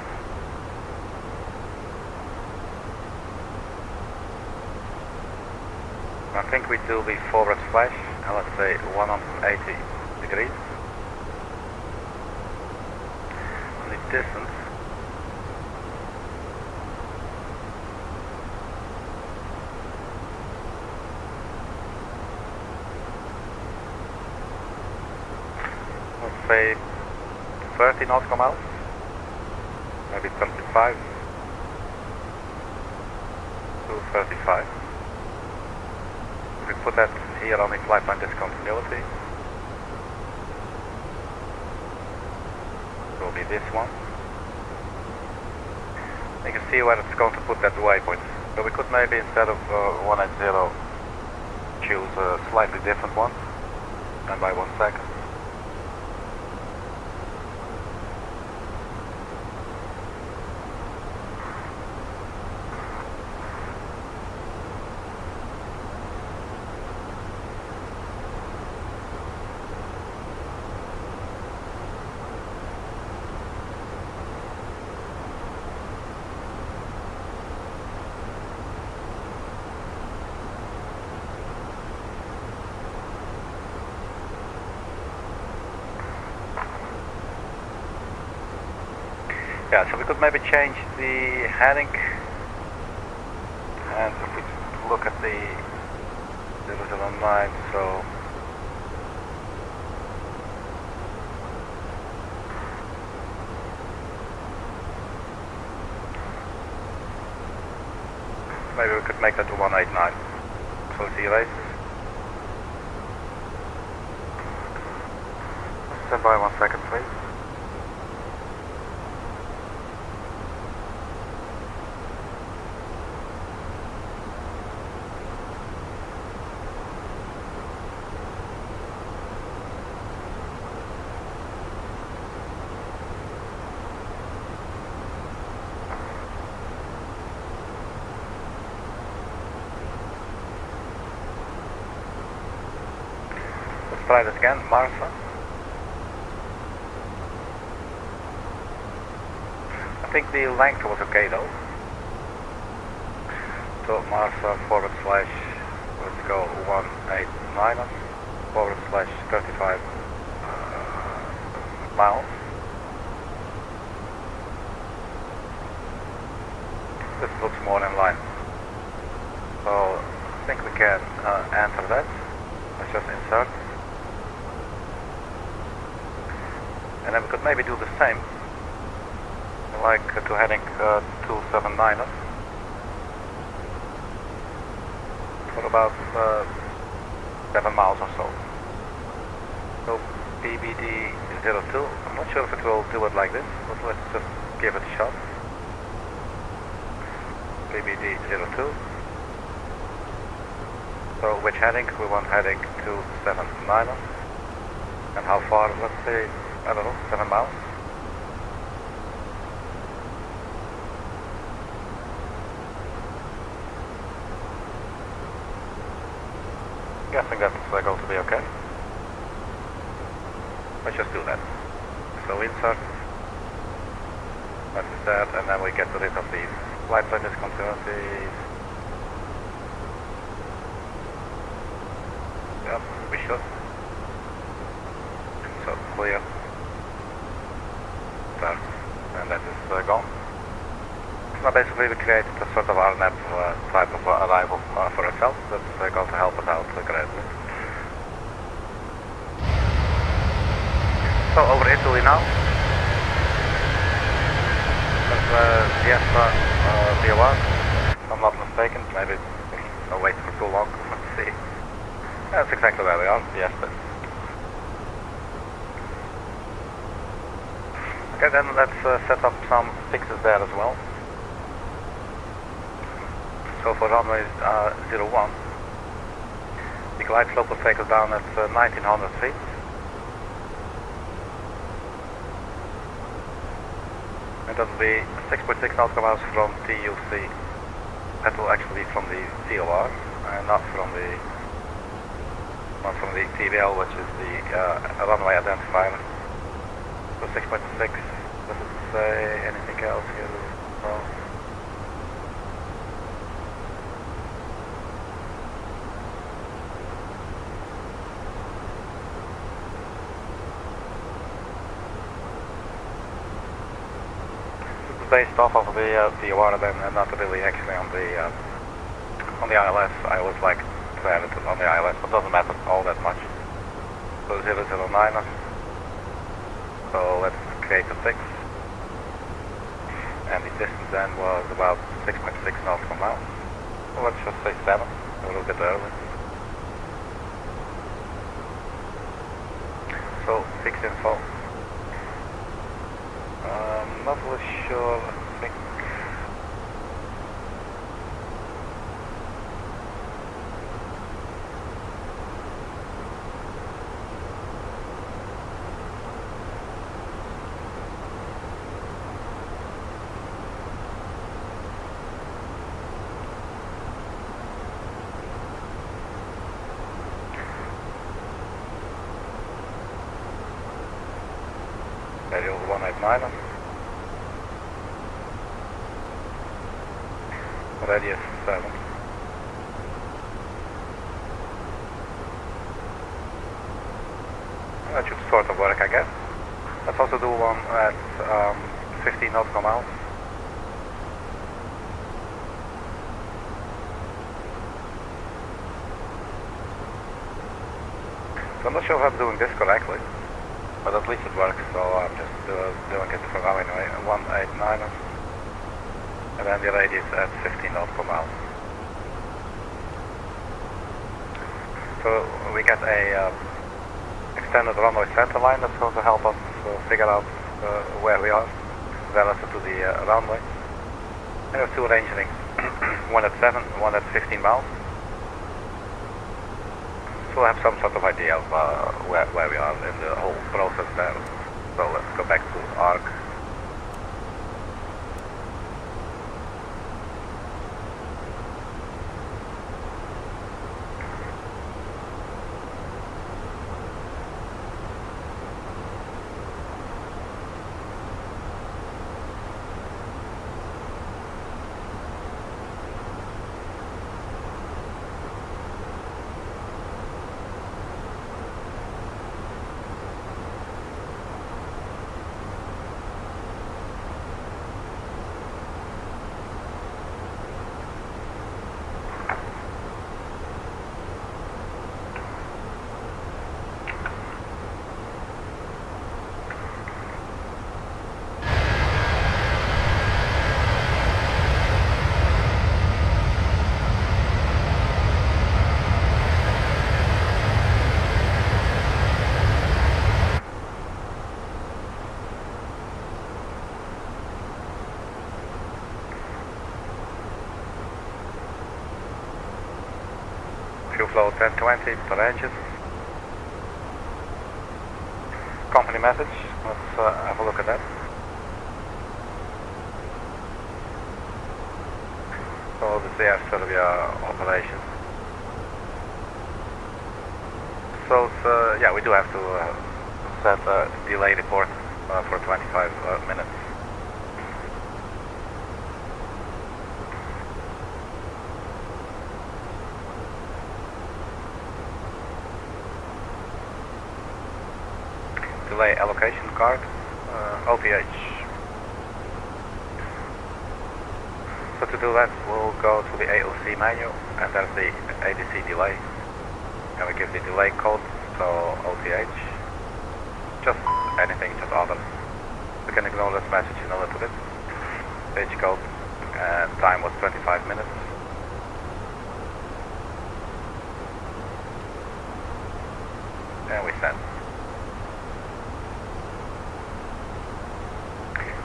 A: I think we do the forward slash, and let's say 180 degrees. And the distance let's say 30 nautical miles, maybe 35 to 35. We put that here on the flight line discontinuity. It will be this one. You can see where it's going to put that waypoint. So we could maybe, instead of 180, choose a slightly different one, and by 1 second. Yeah, so we could maybe change the heading, and if we look at the 009, so maybe we could make that to 189. So let's erase. Stand by 1 second, please. Try this again, MARSA. I think the length was okay though. So MARSA forward slash, let's go 189 forward slash 35 miles. This looks more in line. So I think we can enter that. Let's just insert. And then we could maybe do the same, like to heading 279 for about 7 miles or so. So PBD 02, I'm not sure if it will do it like this, but let's just give it a shot. PBD 02. So which heading? We want heading 279. And how far? Let's say, I don't know, 7 miles. Guessing that's going to be okay. Let's just do that. So insert. That's that, and then we get rid of these flight line discontinuities. Yep, we should. So clear. There. And that is gone. Now basically we created a sort of RNAP type of arrival for ourselves that's going to help us out greatly. So over Italy now. That's Fiesta VOR, if I'm not mistaken. Maybe I'll wait for too long. Let's see. That's exactly where we are, Fiesta. Okay, then let's set up some fixes there as well. So for runway 01, the glide slope will take us down at 1900 feet. And that will be 6.6 nautical miles from TUC. That will actually be from the COR, and not from the TBL, which is the runway identifier. So 6.6. Does it say anything else here? No. Based off of the water, then, and not really actually on the ILS. I always like to have it on the ILS, but it doesn't matter all that much. So 009. So let's create a 6. And the distance then was about 6.6 nautical miles. Well, let's just say 7, a little bit early. So, fixed info. Not really sure, I think. Radio 189. Radius 7. That should sort of work, I guess. Let's also do one at 15 nautical miles. So I'm not sure if I'm doing this correctly, but at least it works, so I'm just doing it for now anyway. 189. And then the radius at 15 nautical miles. So we get a extended runway center line that's going to help us figure out where we are relative to the runway. And we have two range links, one at 7, one at 15 miles. So we'll have some sort of idea of where we are in the whole process there. So let's go back to ARC. Flow 1020 per engine. Company message, let's have a look at that. So this is the Air Serbia operation. So it's, yeah, we do have to set a delay report for 25 minutes. Delay allocation card, OTH. So to do that, we'll go to the AOC menu, and there's the ADC delay. And we give the delay code, so OTH. Just anything, just other. We can ignore this message in a little bit. Page code, and time was 25 minutes. And we send.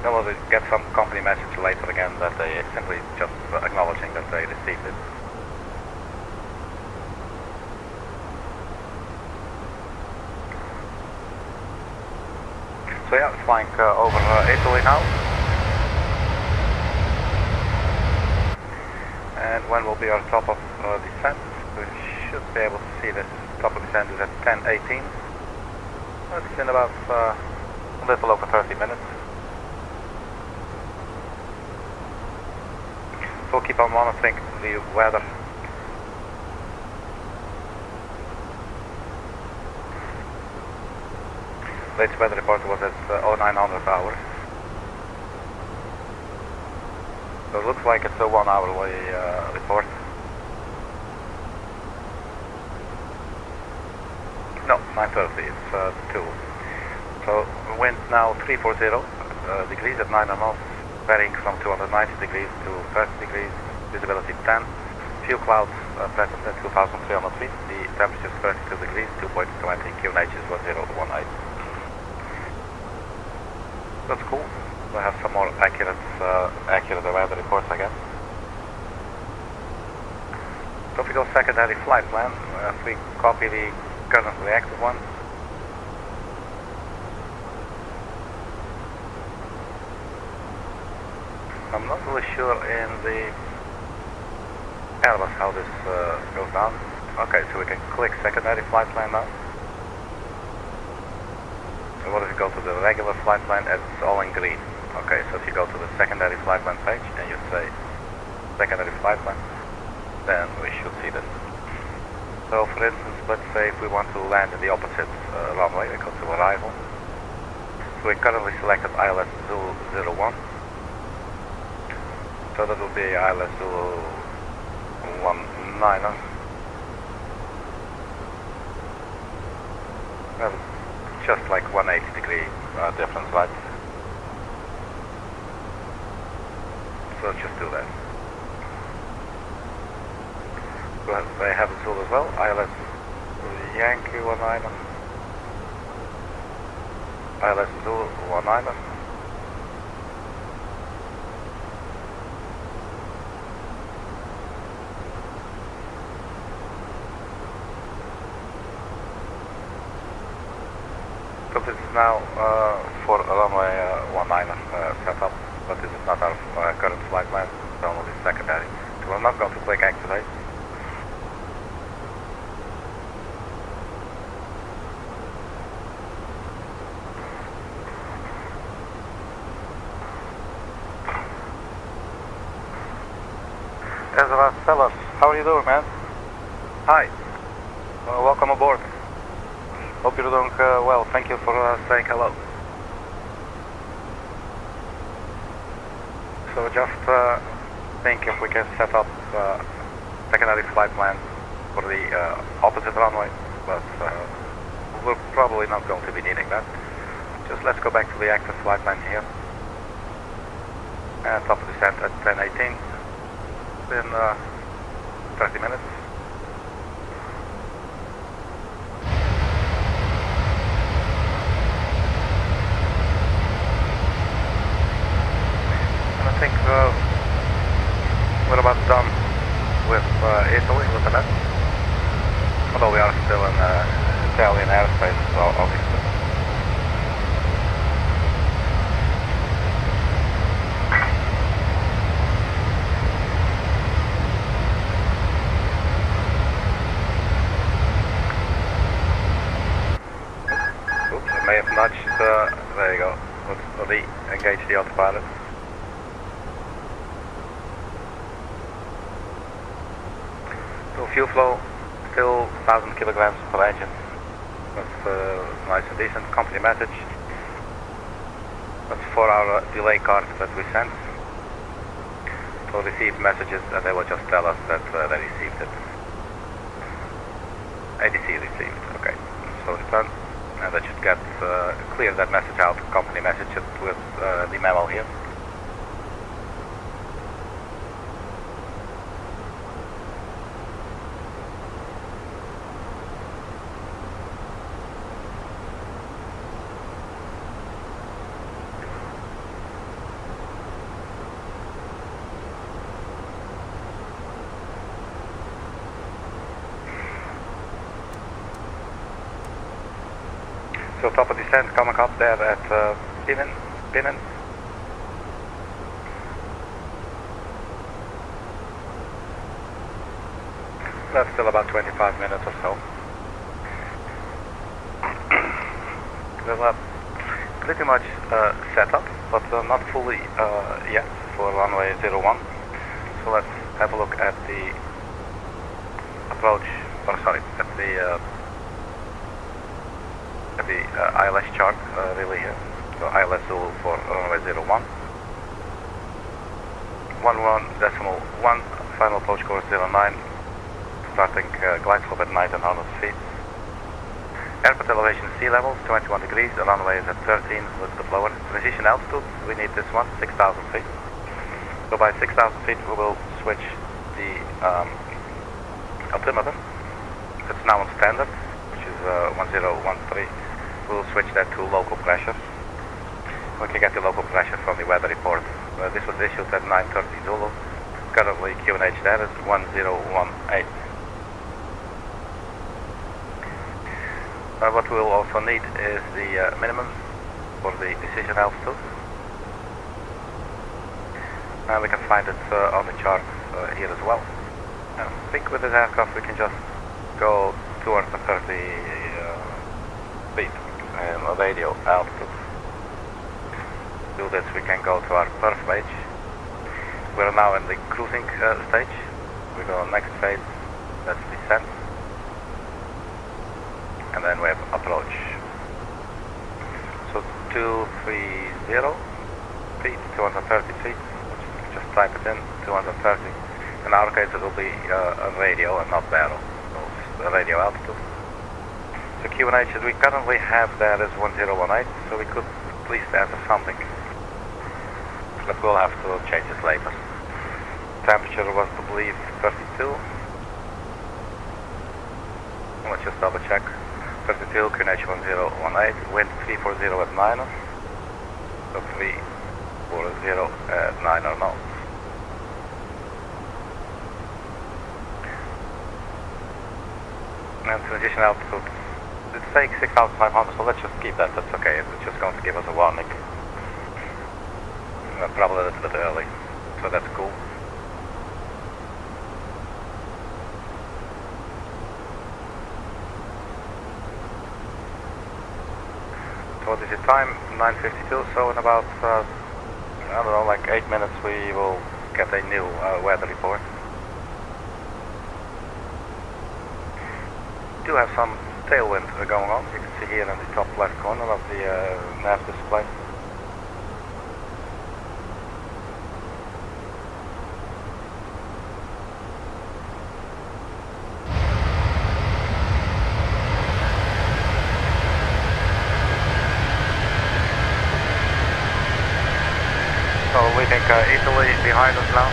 A: Then we'll get some company message later again that they simply just acknowledging that they received it. So yeah, it's flying over Italy now. And when will be our top of descent? We should be able to see this top of descent is at 10:18. It's in about a little over 30 minutes. So we'll keep on monitoring the weather. Latest weather report was at 0900 hours. So it looks like it's a 1 hourly report. No, 9:30, it's 2. So wind now 340 degrees at 9 knots, varying from 290 degrees to 30 degrees, visibility 10. Few clouds present at 2,300 feet, the temperature is 32 degrees, 2.20, QNH is 1018. That's cool. We'll have some more accurate weather reports, I guess. So if we go secondary flight plan, if we copy the currently active one. I'm not really sure in the Airbus how this goes down. Okay, so we can click secondary flight plan now. So what if you go to the regular flight plan? It's all in green. Okay, so if you go to the secondary flight plan page and you say secondary flight plan, then we should see this. So for instance, let's say if we want to land in the opposite runway, we go to arrival. So we currently selected ILS Zulu 01. So that will be ILS Zulu 19. Well, just like 180 degree difference, right? So let's just do that. Well, they have a Zulu as well, ILS Yankee 19. ILS Zulu 19. So this is now for runway 19 setup, but this is not our current flight plan, it's only secondary. So we're not going to click activate. Fellas, how are you doing, man? Hi. Welcome aboard. Hope you're doing well. Thank you for saying hello. So just think if we can set up secondary flight plan for the opposite runway, but we're probably not going to be needing that. Just let's go back to the active flight plan here. And top of descent at 10:18. It's been 30 minutes. And I think we're about done with Italy, with the net. Although we are still in Italian airspace, obviously. May have nudged, there you go, let's engage the autopilot. So fuel flow, still 1,000 kilograms per engine. That's nice and decent. Company message. That's for our delay cards that we sent. So received messages and they will just tell us that they received it. ADC received, okay. So return. And that should get clear that message out, company message with the memo here. So top of descent coming up there at Pinnen. That's still about 25 minutes or so. We're pretty much set up, but not fully yet for runway 01. So let's have a look at the approach, or sorry, at the ILS chart really here. So ILS Zulu for runway 01. 11.1, final approach course 09, starting glide slope at 900 feet. Airport elevation sea level 21 degrees, the runway is at 13, a little bit lower. Transition altitude, we need this one, 6,000 feet. So by 6,000 feet we will switch the altimeter. It's now on standard, which is 1013. We'll switch that to local pressure. We can get the local pressure from the weather report. This was issued at 9:30 Zulu. Currently QNH there is 1018. What we'll also need is the minimum for the decision altitude. And we can find it on the chart here as well. I think with this aircraft we can just go 230 feet in radio altitude. To do this we can go to our perf page. We're now in the cruising stage. We go on next phase, that's descent. And then we have approach. So 230 feet, 230 feet. Just type it in, 230. In our case it will be a radio and not barrel. So it's a radio altitude. So QNH that we currently have there is 1018, so we could at least answer something. But we'll have to change this later. Temperature was, I believe, 32. Let's just double check. 32, QNH 1018, wind 340 at 9. So 340 at 9 knots. And transition altitude, it's saying 6,500, so let's just keep that, that's okay. It's just going to give us a warning. Probably a little bit early, so that's cool. So what is the time? 9:52, so in about, I don't know, like 8 minutes we will get a new weather report. We do have some tailwind going on, you can see here in the top left corner of the nav display. So we think Italy is behind us now.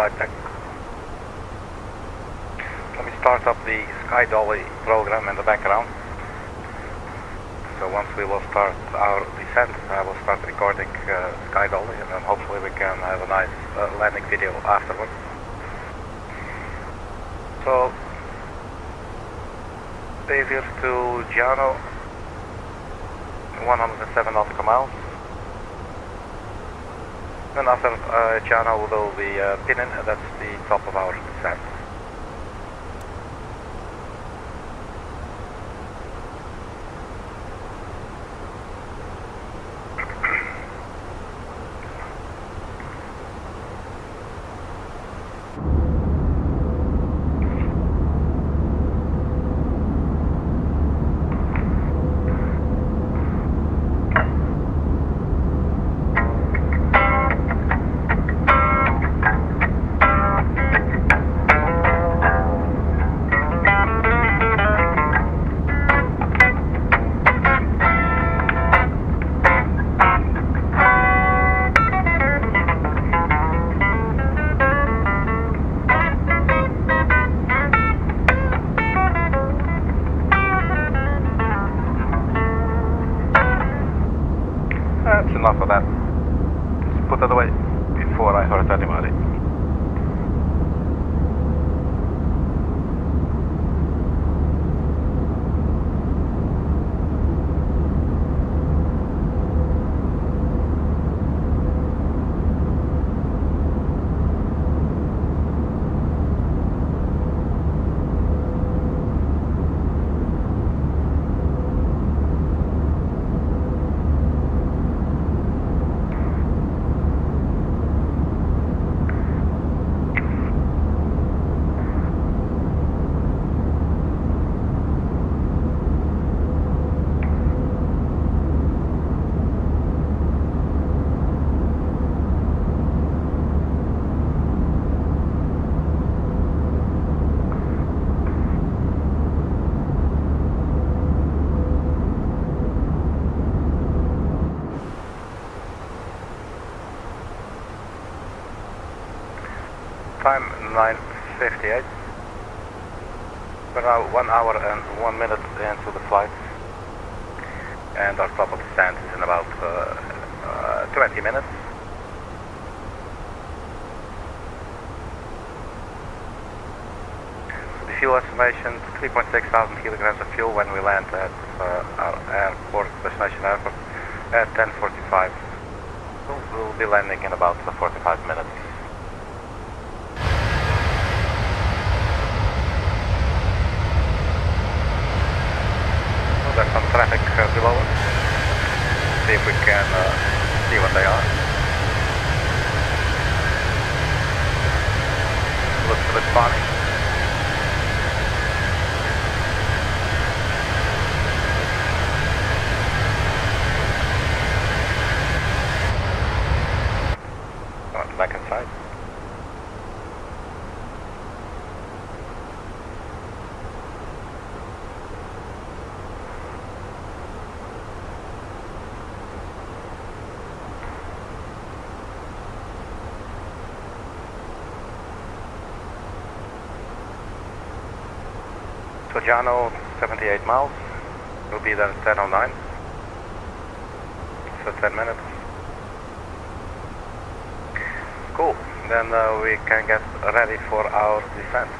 A: flight deck. Let me start up the sky dolly program in the background. So once we will start our descent, I will start recording sky dolly, and then hopefully we can have a nice landing video afterwards. So, Xavier to Giano, 107 nautical miles. Then after Giano will be Pinin, that's the top of our descent. That's enough of that. Just put that away before I hurt anybody. Time 9:58. We're now 1 hour and 1 minute into the flight, and our top of descent is in about 20 minutes. The fuel estimation: 3.6 thousand kilograms of fuel when we land at our airport, destination airport, at 10:45. We'll be landing in about 45 minutes. There's some traffic below us. See if we can see what they are. Looks a bit funny. Back inside. Giano, 78 miles. We'll be there at 10:09. So 10 minutes. Cool. Then we can get ready for our descent.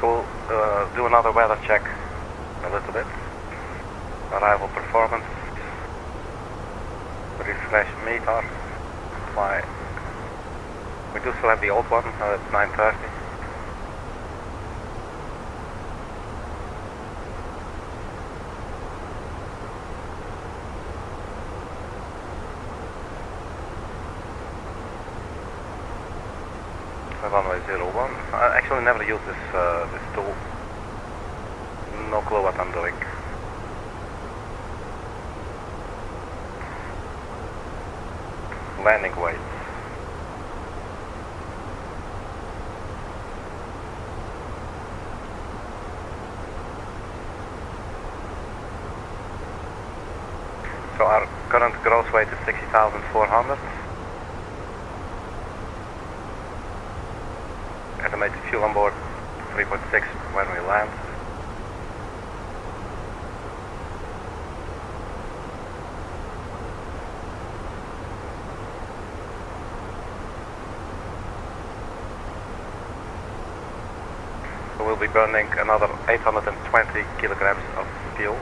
A: We'll do another weather check a little bit. Arrival performance. Refresh meter. We do still have the old one, it's 9:30. Runway 01. I actually never use this tool. no clue what I'm doing. Landing weights. So our current gross weight is 60,400. Estimated fuel on board 3.6 when we land. So we'll be burning another 820 kilograms of fuel.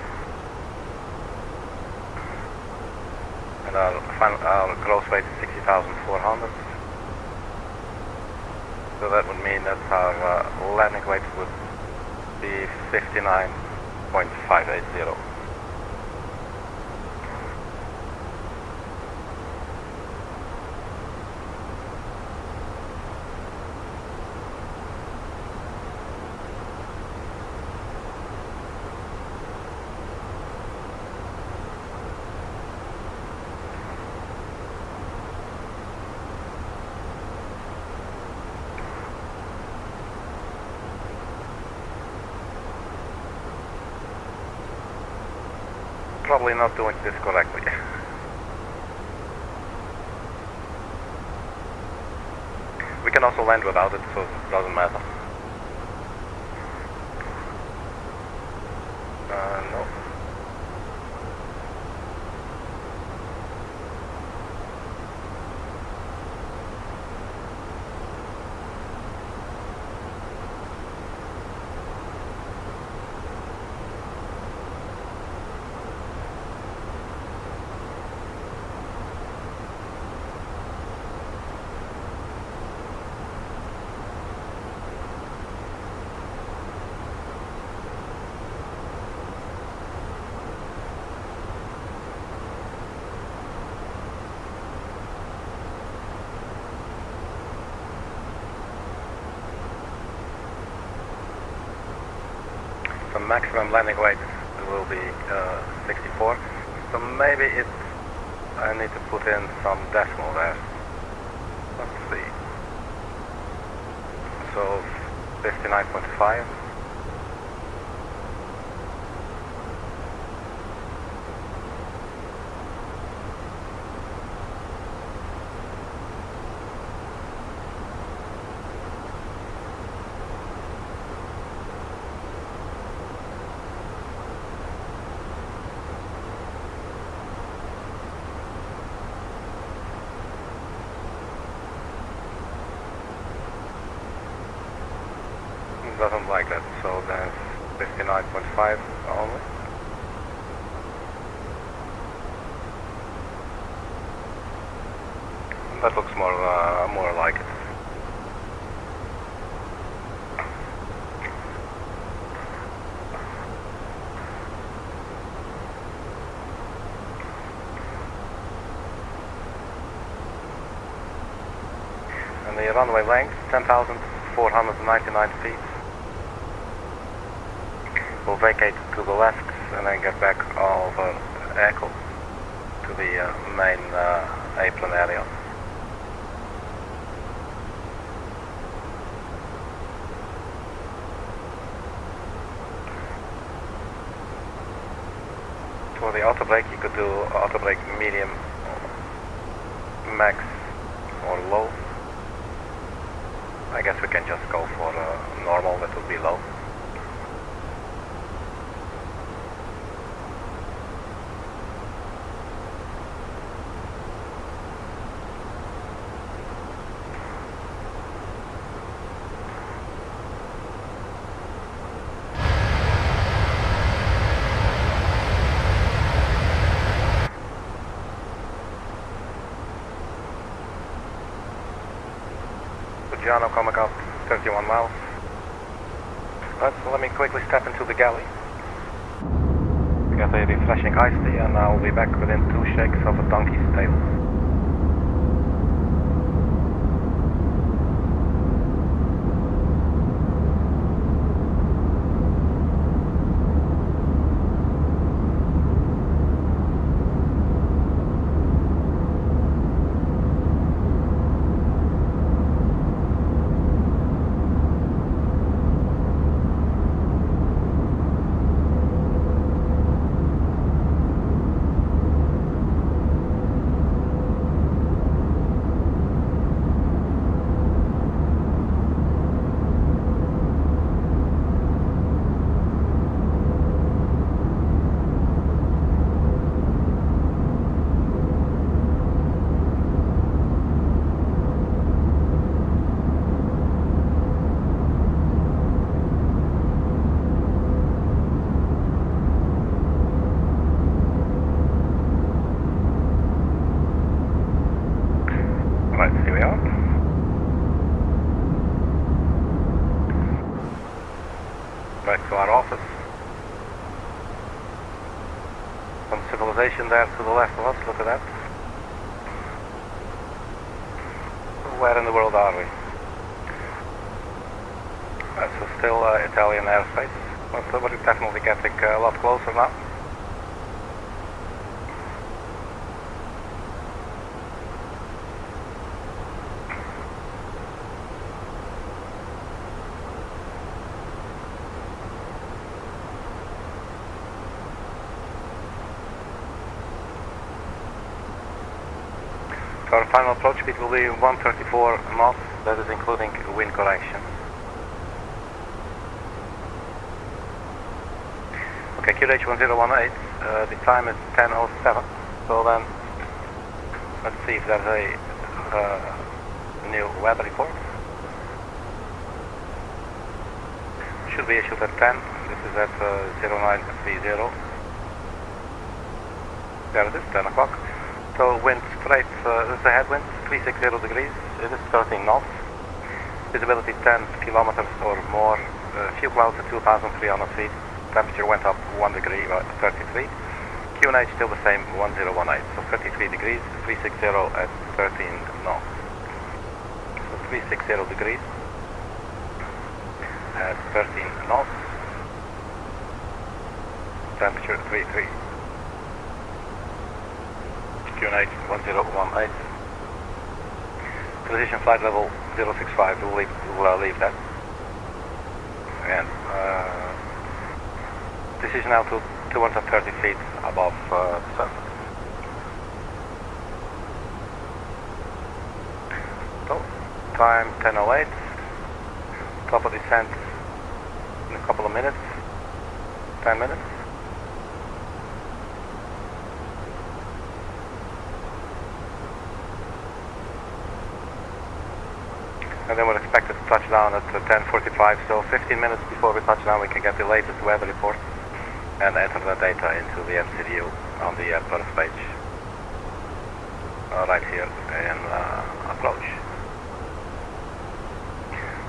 A: And our gross weight is 60,400. So that would mean that our landing weight would be 59.580. Probably not doing this correctly. We can also land without it, so it doesn't matter. No. The maximum landing weight will be 64. So maybe I need to put in some decimal there. Let's see. So 59.5. Doesn't like that, so that's 59.5 only. That looks more like it. And the runway length 10,499 feet. We'll vacate to the left and then get back over Echo to the main apron area. For the auto brake, you could do auto brake medium, max, or low. I guess we can just go for normal, that would be low. Giano coming up 31 miles. Let me quickly step into the galley. Get a refreshing iced tea and I'll be back within 2 shakes of a donkey's tail. we are. Back to our office. Some civilization there to the left of us, look at that. Where in the world are we? So still Italian airspace, but we're definitely getting a lot closer now. So our final approach speed will be 134 knots, that is including wind correction. Okay, QH 1018, the time is 10:07, so then let's see if there's a new weather report. Should be issued at 10, this is at 0930. There it is, 10 o'clock. So wind straight, this is the headwind, 360 degrees, it is 13 knots. Visibility 10 kilometers or more, few clouds at 2,300 feet. Temperature went up 1 degree, 33. QNH still the same, 1018. So 33 degrees, 360 at 13 knots. So 360 degrees at 13 knots. Temperature 33. QNH 1018. Position flight level 065. We'll leave that. And this is now to 230 feet above the surface. So, time 10:08. Top of descent in a couple of minutes. 10 minutes. And then we're expected to touch down at 10:45, so 15 minutes before we touch down we can get the latest weather report and enter the data into the MCDU on the Perth page. Right here in approach.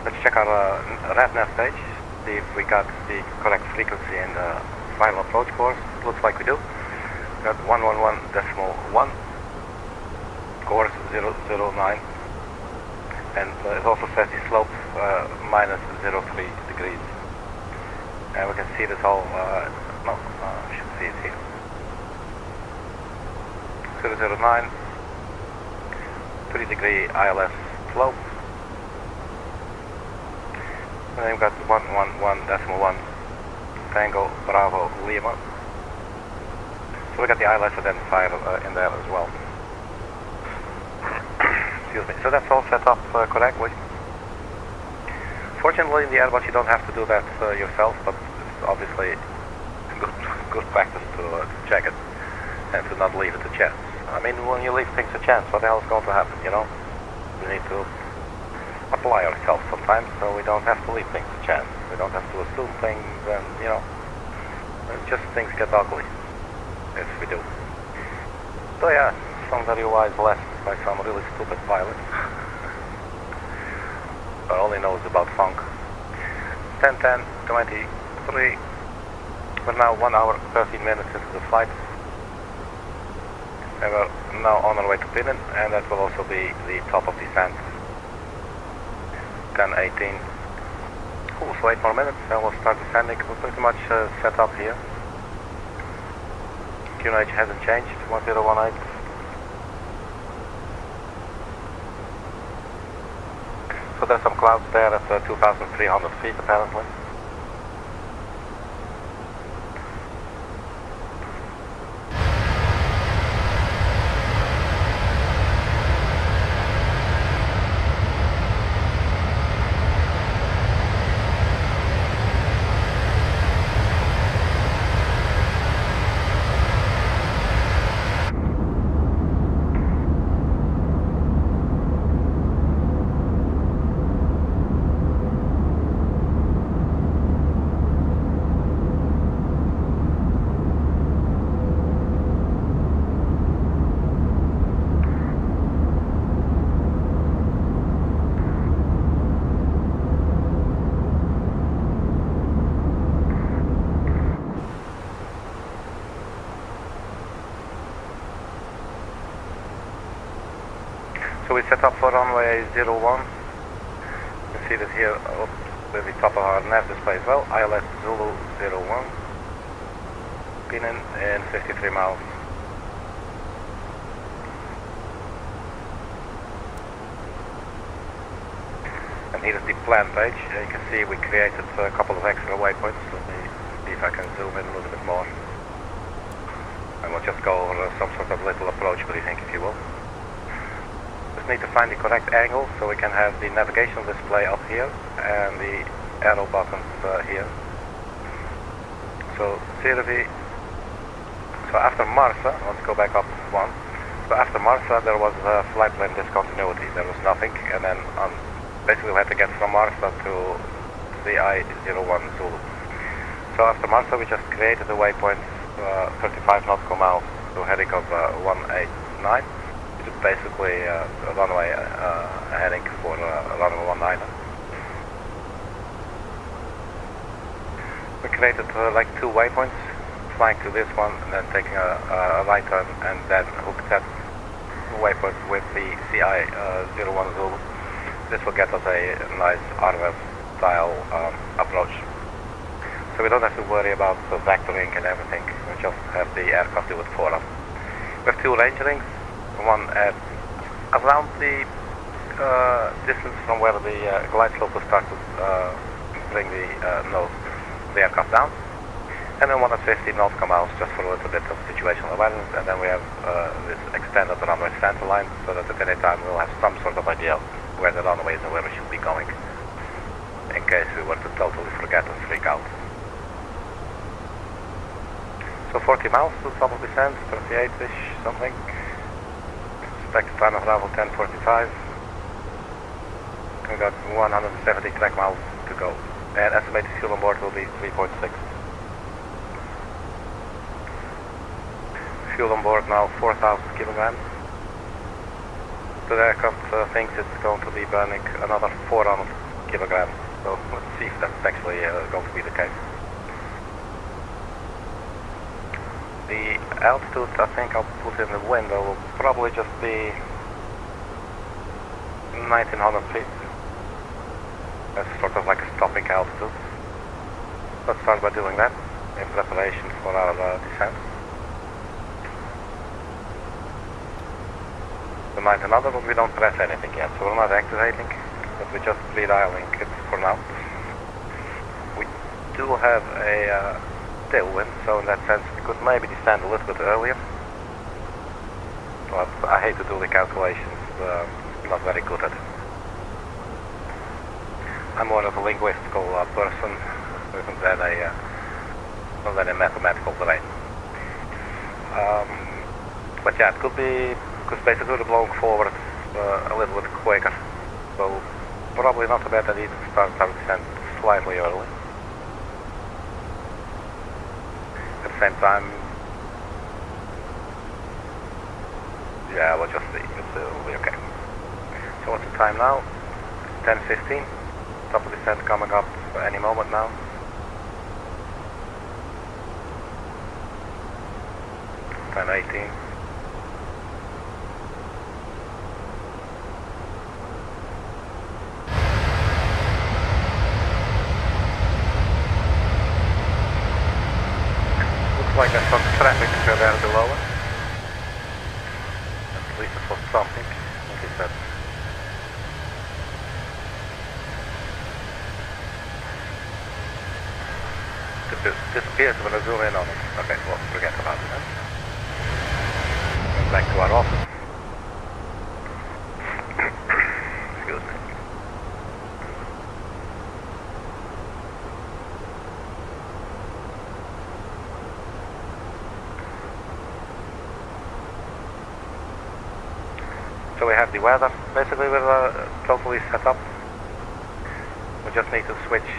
A: Let's check our RadNav page, see if we got the correct frequency in the final approach course. Looks like we do. Got 111.1, course 009. And it also says the slope minus 03 degrees. And we can see this whole, we should see it here. 009, 3 degree ILS slope. And then we've got 111.1, Tango Bravo Lima. So we got the ILS identifier in there as well. Excuse me. So that's all set up correctly. Fortunately, in the Airbus you don't have to do that yourself, but it's obviously good practice to check it and to not leave it to chance. I mean, when you leave things to chance, what the hell is going to happen, you know? We need to apply ourselves sometimes, so we don't have to leave things to chance. We don't have to assume things, and you know, just things get ugly if we do. So yeah, some very wise lessons by some really stupid pilot. But all he knows about funk. 10:23. We're now 1 hour 13 minutes into the flight. And we're now on our way to Pinnen, and that will also be the top of descent. 10:18. Cool, so 8 more minutes and we'll start descending. We're pretty much set up here. QNH hasn't changed, 1018. So there's some clouds there at 2,300 feet apparently. So we set up for runway 01. You can see that here up with the top of our nav display as well. ILS Zulu 01. Pinning in 53 miles. And here is the plan page. You can see we created a couple of extra waypoints. Let me see if I can zoom in a little bit more. And we'll just go over some sort of little approach briefing, if you will. Just need to find the correct angle so we can have the navigational display up here and the arrow buttons here. So SIRVI. So after MARSA, let's go back up one. So after MARSA there was a flight plan discontinuity. There was nothing, and then basically we had to get from MARSA to CI01 Zulu. So after MARSA we just created a waypoint 35 nautical miles to heading of 189, which is basically a runway heading for runway 19. We created like two waypoints, flying to this one and then taking a right turn and then hook that waypoint with the CI01 Zulu. This will get us a nice RMS style approach. So we don't have to worry about the vectoring and everything. We just have the aircraft do it for us. We have two range rings, one at around the distance from where the glide slope will start to bring the nose of the aircraft down, and then one at 50 nautical miles just for a little bit of situational awareness, and then we have this extended runway center line so that at any time we'll have some sort of idea where the runway is and where we should be going, in case we were to totally forget and freak out. So 40 miles to top of descent, 38-ish, something. Expected time of arrival 10:45. We got 170 track miles to go. And estimated fuel on board will be 3.6. Fuel on board now 4,000 kilograms. The aircraft thinks it's going to be burning another 400 kilograms. So let's see if that's actually going to be the case. The altitude, I think I'll put in the window, will probably just be 1900 feet. That's sort of like a stopping altitude. Let's start by doing that in preparation for our descent. The 1900, but we don't press anything yet, so we're not activating, but we're just redialing it for now. We do have a tailwind, so in that sense we could maybe descend a little bit earlier, but I hate to do the calculations, I'm not very good at it. I'm more of a linguistical person than a mathematical brain. But yeah, it could be, because basically we're blowing forward a little bit quicker, so probably not a bad idea to start our descent slightly early. At the same time, yeah, we'll just see. It'll be okay. So what's the time now? 10:15. Top of the descent coming up any moment now. 10:18. Like there's some traffic there below us. At least it was something. What is that? It disappears when I zoom in on it. Okay, well, forget about it then. Go back to our office. Excuse me. So we have the weather. Basically we're totally set up. We just need to switch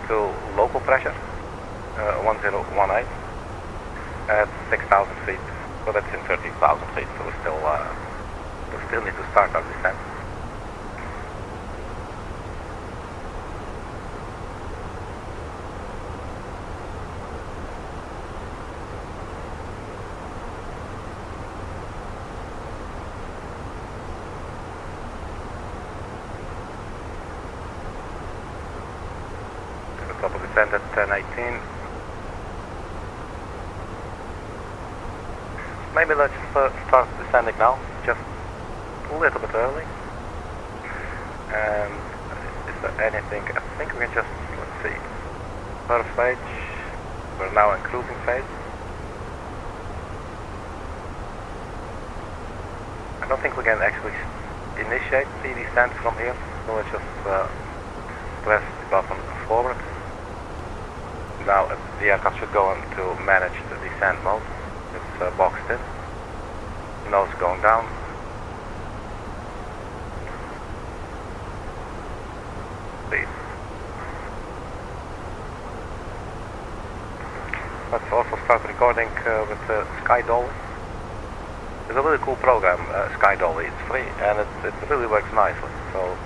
A: to local pressure, 1018 at 6,000 feet. So that's in 30,000 feet. So we still need to start our descent. descend at 10:18. Maybe let's start descending now, just a little bit early. And is there anything? I think we can just, let's see, first stage. We're now in cruising phase. I don't think we can actually initiate the descent from here, so let's just press the button forward. Now the aircraft should go into manage the descent mode. It's boxed in. Nose going down. Please. Let's also start recording with Sky Dolly. It's a really cool program, Sky Dolly. It's free and it really works nicely. So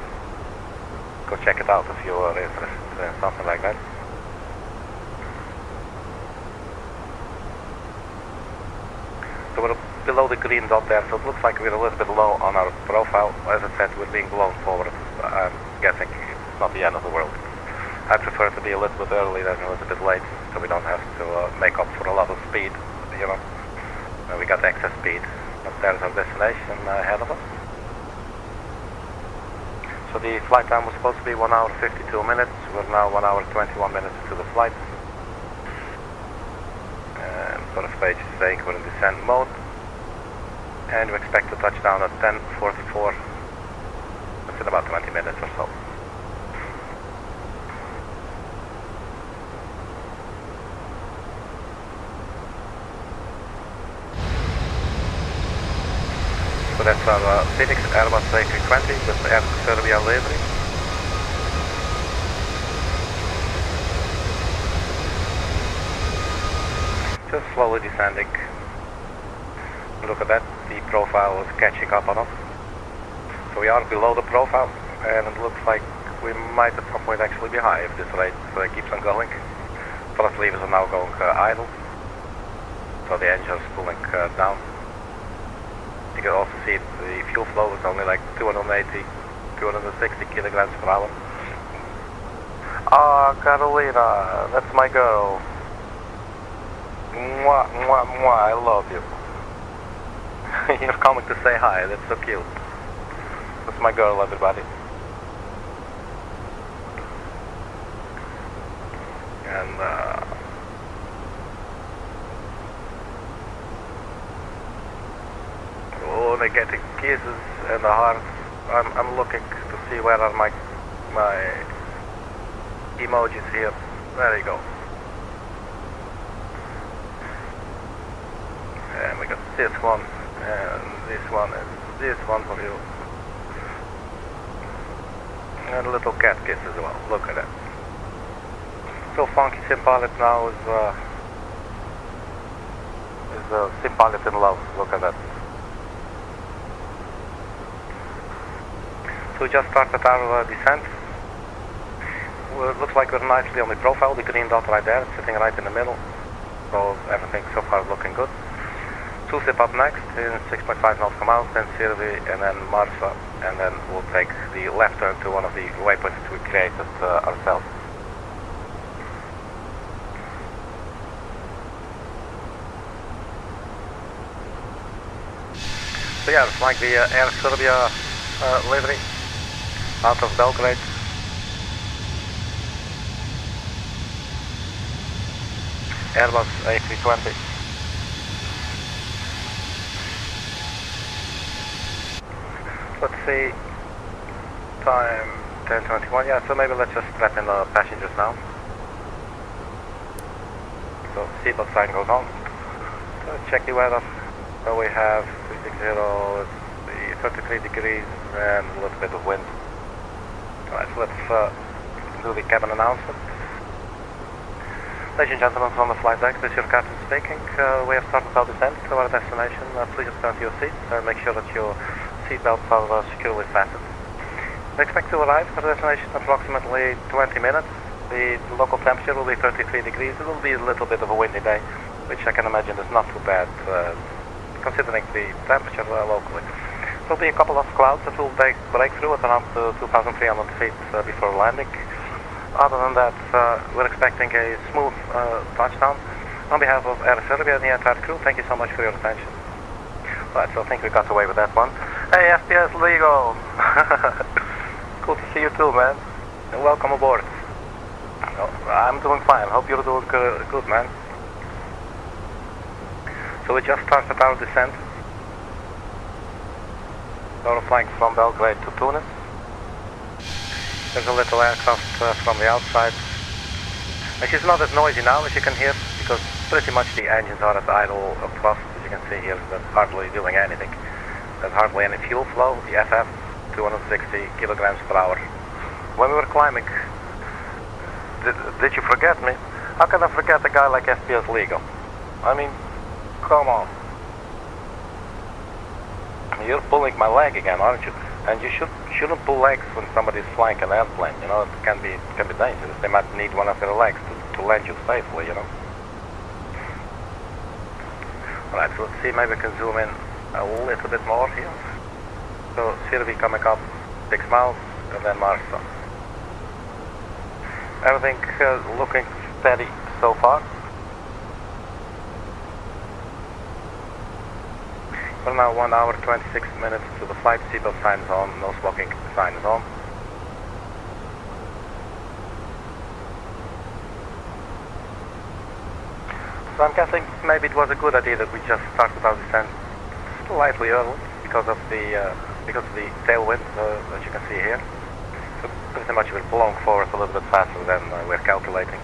A: go check it out if you are interested in something like that. So we're below the green dot there, so it looks like we're a little bit low on our profile. As I said, we're being blown forward. I'm guessing it's not the end of the world. I prefer to be a little bit early than a little bit late, so we don't have to make up for a lot of speed, you know. We got excess speed, but there's our destination ahead of us. So the flight time was supposed to be 1 hour 52 minutes. We're now 1 hour 21 minutes into the flight. Sort of page is saying we're in descent mode, and we expect to touch down at 10:44. That's in about 20 minutes or so. So that's our Fenix Airbus A320 with the Serbia livery. Just slowly descending. Look at that, the profile is catching up on us. So we are below the profile, and it looks like we might at some point actually be high if this rate keeps on going. Thrust levers are now going idle, so the engine is pulling down. You can also see the fuel flow is only like 280, 260 kilograms per hour. Ah, Carolina, that's my girl. Mwah, mwah, mwah, I love you. You're coming to say hi, that's so cute. That's my girl, everybody. And oh, they're getting kisses and the hearts. I'm looking to see where are my emojis here. There you go. And we got this one, and this one for you. And a little cat kiss as well, look at that. So funky Simpilot now is Simpilot in love, look at that. So we just started our descent. Well, it looks like we're nicely on the profile, the green dot right there, sitting right in the middle. So everything so far is looking good. SUSIP up next in 6.5 nautical miles, then SIRVI, and then MARSA, and then we'll take the left turn to one of the waypoints we created ourselves. So yeah, it's like the Air Serbia livery out of Belgrade. Airbus A320. Let's see, time 10:21, yeah, so maybe let's just strap in the passengers now. So seatbelt sign goes on. So check the weather. So we have 360, it's the 33 degrees and a little bit of wind. Alright, so let's do the cabin announcement. Ladies and gentlemen from the flight deck, this is your captain speaking. We have started our descent to our destination. Please return to your seats and make sure that your seatbelts are securely fastened. We expect to arrive at our destination in approximately 20 minutes. The local temperature will be 33 degrees. It will be a little bit of a windy day, which I can imagine is not too bad considering the temperature locally. There will be a couple of clouds that will break through at around 2,300 feet before landing. other than that, we're expecting a smooth touchdown. On behalf of Air Serbia and the entire crew, thank you so much for your attention. Right, so I think we got away with that one. Hey, FPS Lego! Cool to see you too, man. And welcome aboard. I'm doing fine. Hope you're doing good, man. So we just started our descent. We're flying from Belgrade to Tunis. There's a little aircraft from the outside. And she's not as noisy now as you can hear, because pretty much the engines are at idle thrust. As you can see here, they're hardly doing anything. There's hardly any fuel flow. The FF, 260 kilograms per hour. When we were climbing, did you forget me? How can I forget a guy like FPS Lego? I mean, come on. You're pulling my leg again, aren't you? And you shouldn't pull legs when somebody's flying an airplane. You know, it can be dangerous. They might need one of their legs to land you safely. You know. All right, so let's see. Maybe we can zoom in a little bit more here. So SIRVI coming up 6 miles, and then MARSA. Everything looking steady so far. We're now 1 hour 26 minutes to the flight. Seatbelt sign is on, no smoking sign is on. So I'm guessing maybe it was a good idea that we just started our descent slightly early because of the tailwind that you can see here. So pretty much we're blowing forward a little bit faster than we're calculating.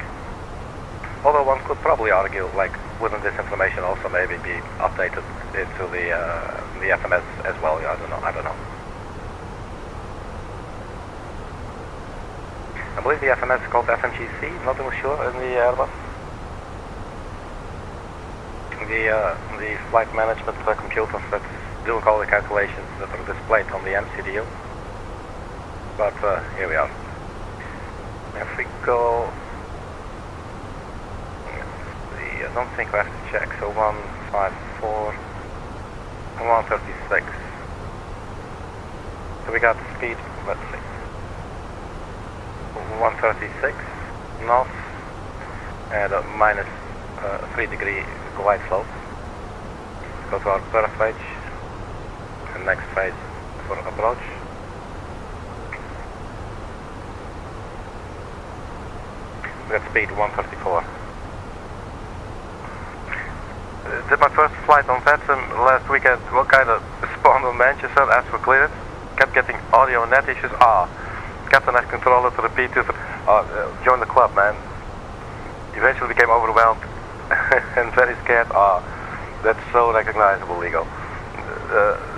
A: Although one could probably argue, like, wouldn't this information also maybe be updated into the FMS as well? I don't know. I believe the FMS is called FMGC, not really sure, in the Airbus. The flight management computer that's doing all the calculations that are displayed on the MCDU. But here we are. If we go... I don't think we have to check, so 154, 136. So we got the speed, let's see, 136 knots and a minus 3 degree glide slope. Go to our birth phase and next phase for approach. We got speed 134. Did my first flight on VETSIM last weekend. What kind of spawned on Manchester? Asked for clearance. Kept getting audio net issues. Captain had controller to repeat to join the club, man. Eventually became overwhelmed and very scared. That's so recognizable, Lego.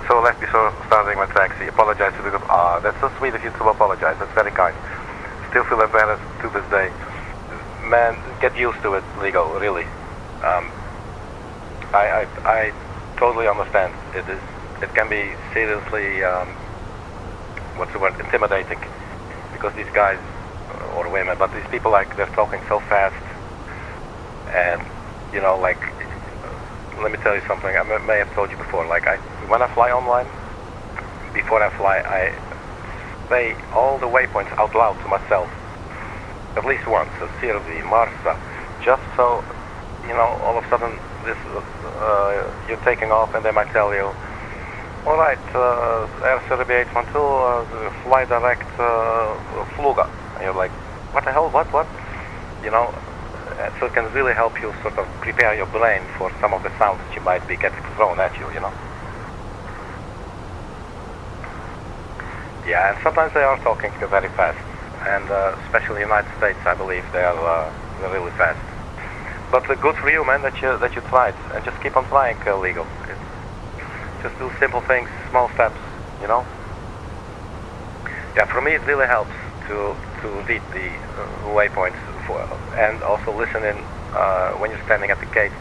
A: So left before starting my taxi. Apologize to the group. That's so sweet of you to apologize. That's very kind. Still feel embarrassed to this day. Man, get used to it, Lego. Really. I totally understand. It can be seriously, what's the word, intimidating, because these guys, or women, but these people, like, they're talking so fast, and, you know, like, let me tell you something, I may have told you before, like, when I fly online, before I fly, I say all the waypoints out loud to myself, at least once, so SIRVI, MARSA, just so, you know, all of a sudden, this you're taking off and they might tell you, alright, Air Serbia 812, fly direct Fluga. And you're like, what the hell, what? You know, so it can really help you sort of prepare your brain for some of the sounds that you might be getting thrown at you, you know. Yeah, and sometimes they are talking very fast, and especially in the United States, I believe they're really fast. But good for you, man, that you tried, and just keep on trying, Lego. Just do simple things, small steps, you know. Yeah, for me it really helps to read the waypoints and also listen in when you're standing at the gate.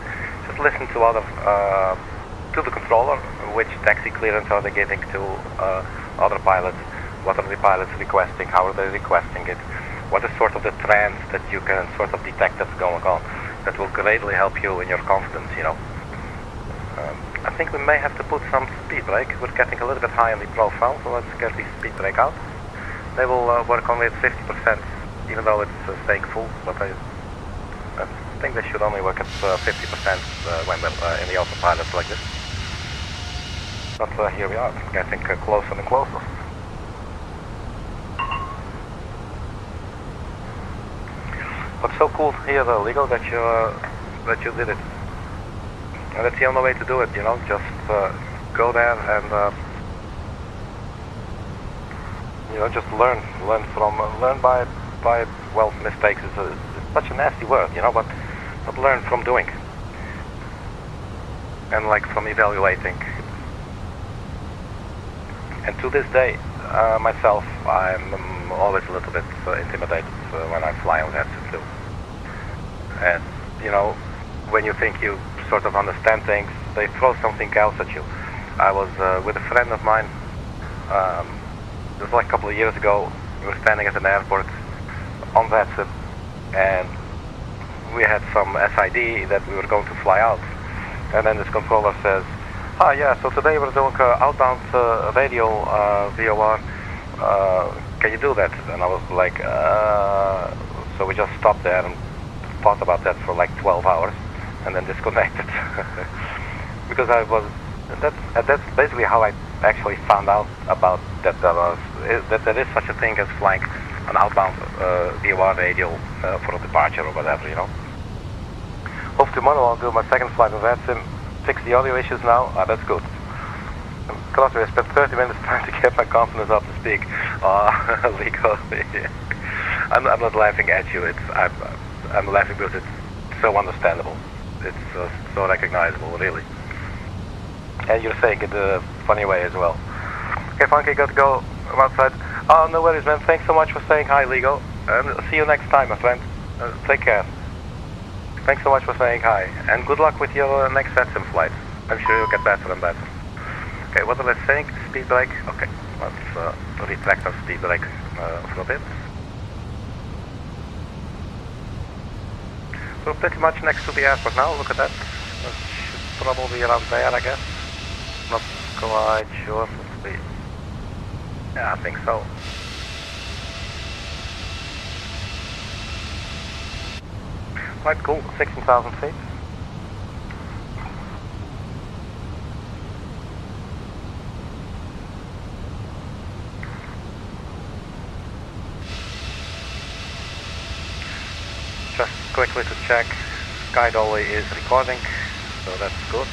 A: Just listen to to the controller, which taxi clearance are they giving to other pilots. What are the pilots requesting? How are they requesting it? What is sort of the trends that you can sort of detect that's going on? That will greatly help you in your confidence, you know. I think we may have to put some speed brake. We're getting a little bit high on the profile, so let's get the speed brake out. They will work only at 50%, even though it's staying full, but I think they should only work at 50% when they're in the autopilot like this. But here we are, getting closer and closer. What's so cool here, Legal, that you did it. And that's the only way to do it, you know, just go there and you know, just learn by well, mistakes is such a nasty word, you know, but learn from doing, and like from evaluating. And to this day, myself, I'm always a little bit intimidated when I fly on that too. And you know, when you think you sort of understand things, they throw something else at you. I was with a friend of mine. It was like a couple of years ago. We were standing at an airport on that SIP, and we had some SID that we were going to fly out. And then this controller says, "Ah, yeah, so today we're doing outbound radio VOR. Can you do that?" And I was like, so we just stopped there and thought about that for like 12 hours, and then disconnected. Because I was, that's basically how I actually found out about that there is such a thing as flying an outbound VOR radio for a departure or whatever, you know. Hope tomorrow I'll do my second flight on that sim, fix the audio issues now. That's good. Because I spent 30 minutes trying to get my confidence up to speak. Legal. I'm not laughing at you. I'm laughing because it's so understandable. It's so recognizable, really. And you're saying it in a funny way as well. Okay, Funky, got to go. I'm outside. Oh, no worries, man. Thanks so much for saying hi, Lego. And see you next time, my friend. Take care. Thanks so much for saying hi. And good luck with your next SATSIM flight. I'm sure you'll get better and better. Okay, what was I saying? Speed brake? Okay, let's retract our speed brake for a bit. We're pretty much next to the airport now. Look at that. That should probably be around there, I guess. Not quite sure. Let's see. Yeah, I think so. Quite cool. 16,000 feet. Just quickly to check, Sky Dolly is recording, so that's good.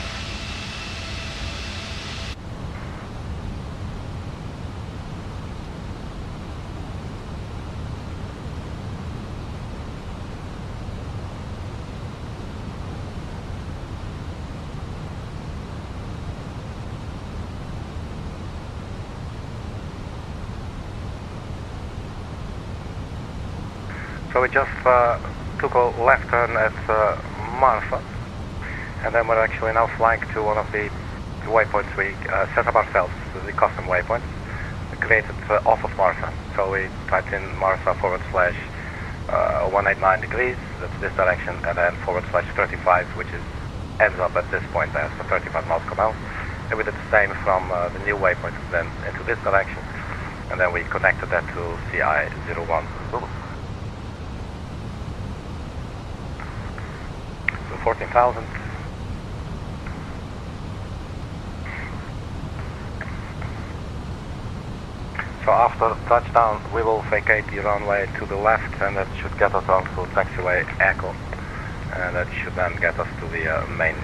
A: So we just took a left turn at MARSA, and then we're actually now flying to one of the waypoints we set up ourselves, the custom waypoints created off of MARSA. So we typed in MARSA /189 degrees, that's this direction, and then /35, which ends up at this point there, so 35 miles per hour. And we did the same from the new waypoint then into this direction, and then we connected that to CI-01 Zulu. 14,000. So after touchdown, we will vacate the runway to the left, and that should get us onto taxiway Echo, and that should then get us to the main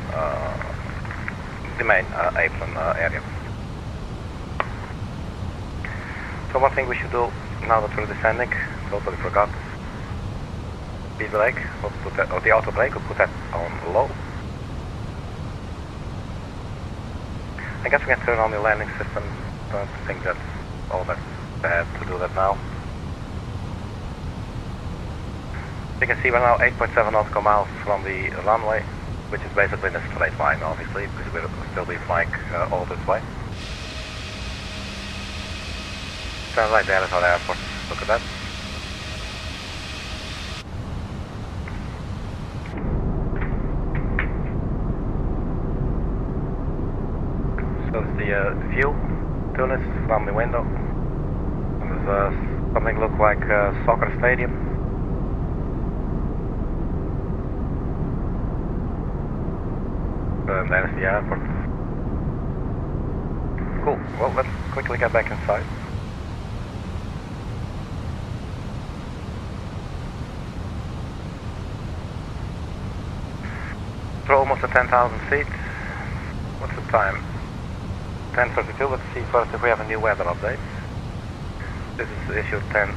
A: apron area. So one thing we should do now that we're descending, totally forgot. Speed brake, we'll put that, or the auto brake, we'll put that on low. I guess we can turn on the landing system. Don't think that's all that bad to do that now. You can see we're now 8.7 nautical miles from the runway, which is basically in a straight line, obviously, because we'll still be flying all this way. Sounds like there is our airport. Look at that. So it's the view, Tunis, from the window. And there's something look like a soccer stadium. And there's the airport. Cool. Well, let's quickly get back inside. We're almost at 10,000 feet. What's the time? 10:32. Let's see first if we have a new weather update. This is issue 10.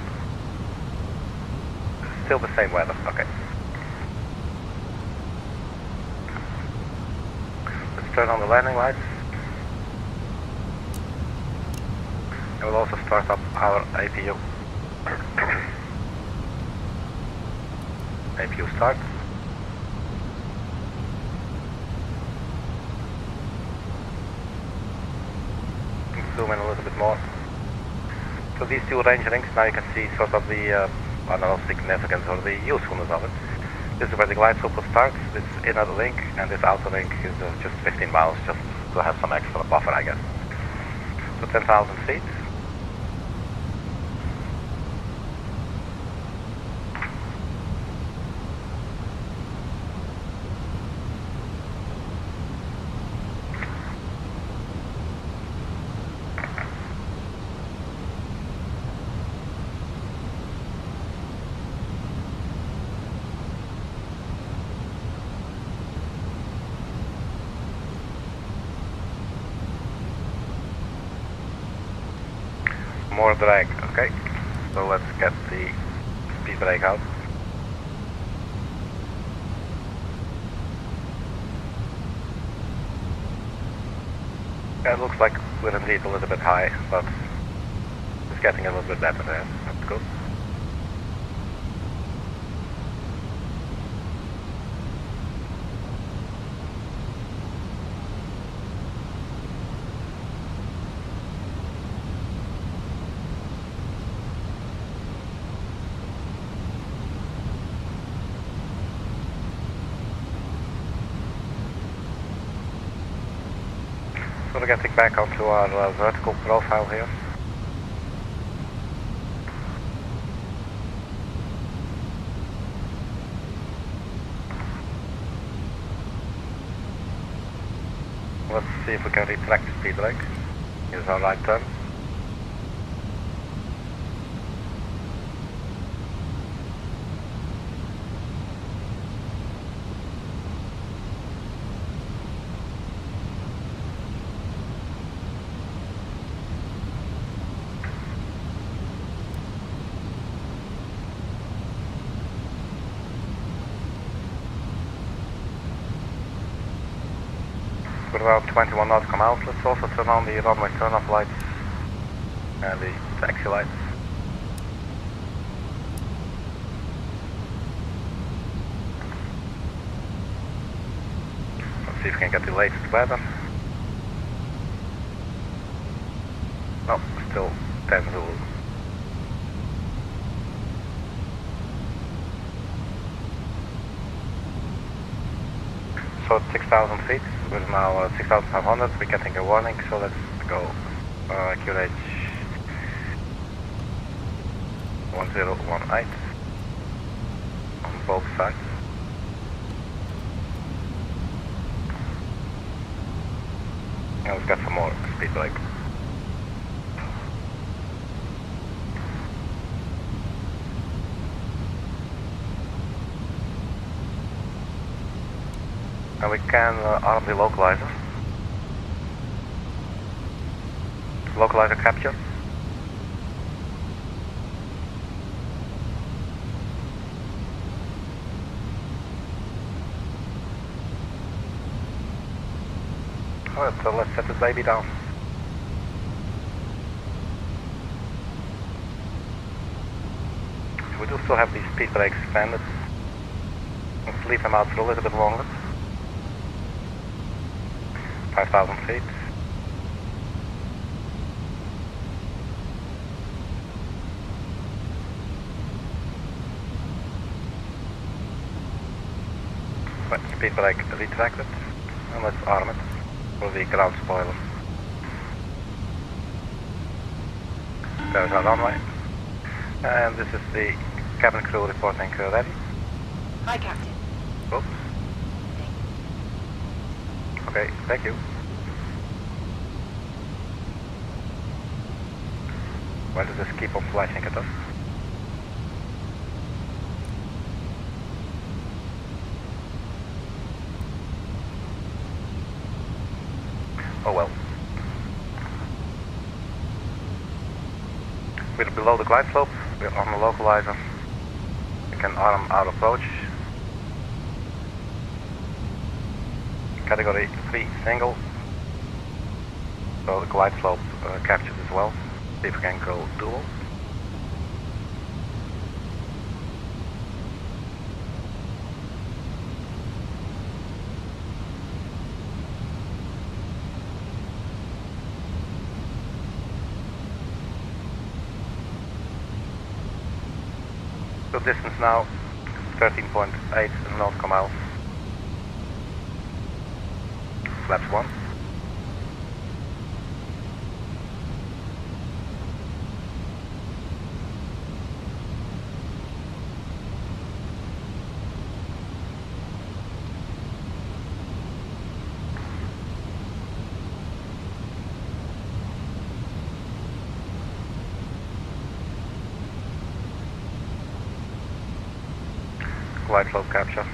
A: Still the same weather. Okay. Let's turn on the landing lights. And we'll also start up our APU. APU start. Zoom in a little bit more. So these two range rings, now you can see sort of the, I don't know, significance or the usefulness of it. This is where the glide slope starts, this inner link, and this outer link is just 15 miles, just to have some extra buffer, I guess. So 10,000 feet. More drag, okay. So let's get the speed brake out. It looks like we're indeed a little bit high, but it's getting a little bit better there. That's good. So we're getting back onto our vertical profile here. Let's see if we can retract the speed brake. Here's our right turn. We're around 21 knots come out. Let's also turn on the runway turn-off lights and the taxi lights. Let's see if we can get the latest weather. No, still 10 Zulu. So it's 6,000 feet. We're now 6,500. We're getting a warning, so let's go QH 1018 on both sides. And we've got some more speed brake. And we can arm the localizer. Localizer capture. Alright, so let's set this baby down. We do still have these speed brakes extended. Let's leave them out for a little bit longer. 5,000 feet. Right, speed brake retracted, and let's arm it for the ground spoiler. There's our runway, and this is the cabin crew reporting ready.
C: Hi, Captain.
A: Oops. Okay, thank you. Why does this keep on flashing at us? Oh well. We're below the glide slope, we're on the localizer. We can arm our approach. Category 3 single. So the glide slope captured as well. See if we can go dual. So distance now 13.8 nautical miles. Flaps 1. Glide slope capture.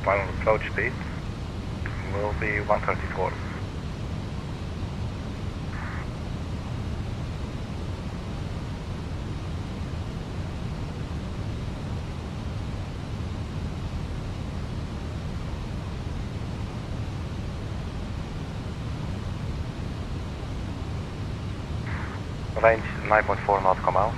A: Final approach speed will be 134. Range 9.4 nautical miles.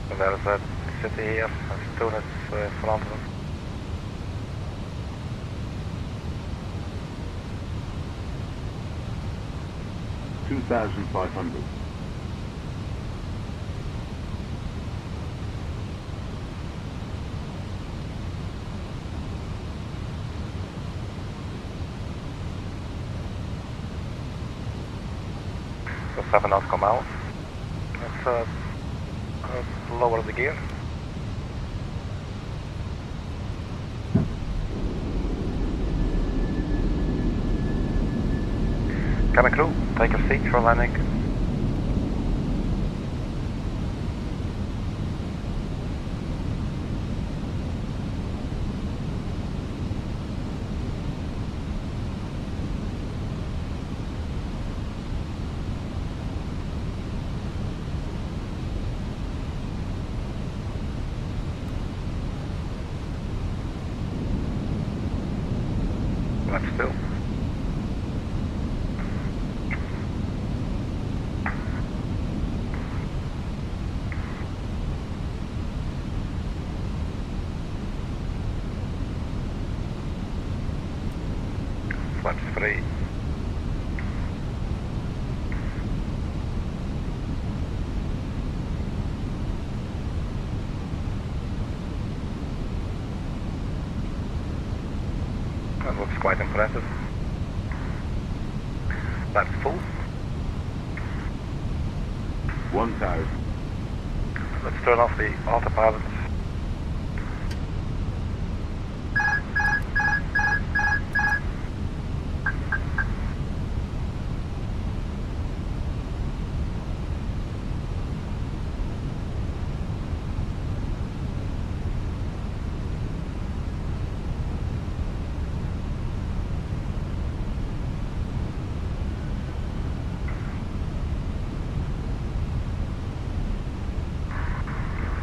A: So there's a city here, there's Tunis in front of us.
E: $2,500.
A: So 7 nautical miles. Let's lower the gear. Cabin crew, take your seat for landing. Left still. Flaps 3. That looks quite impressive. That's full.
E: 1,000.
A: Let's turn off the autopilot.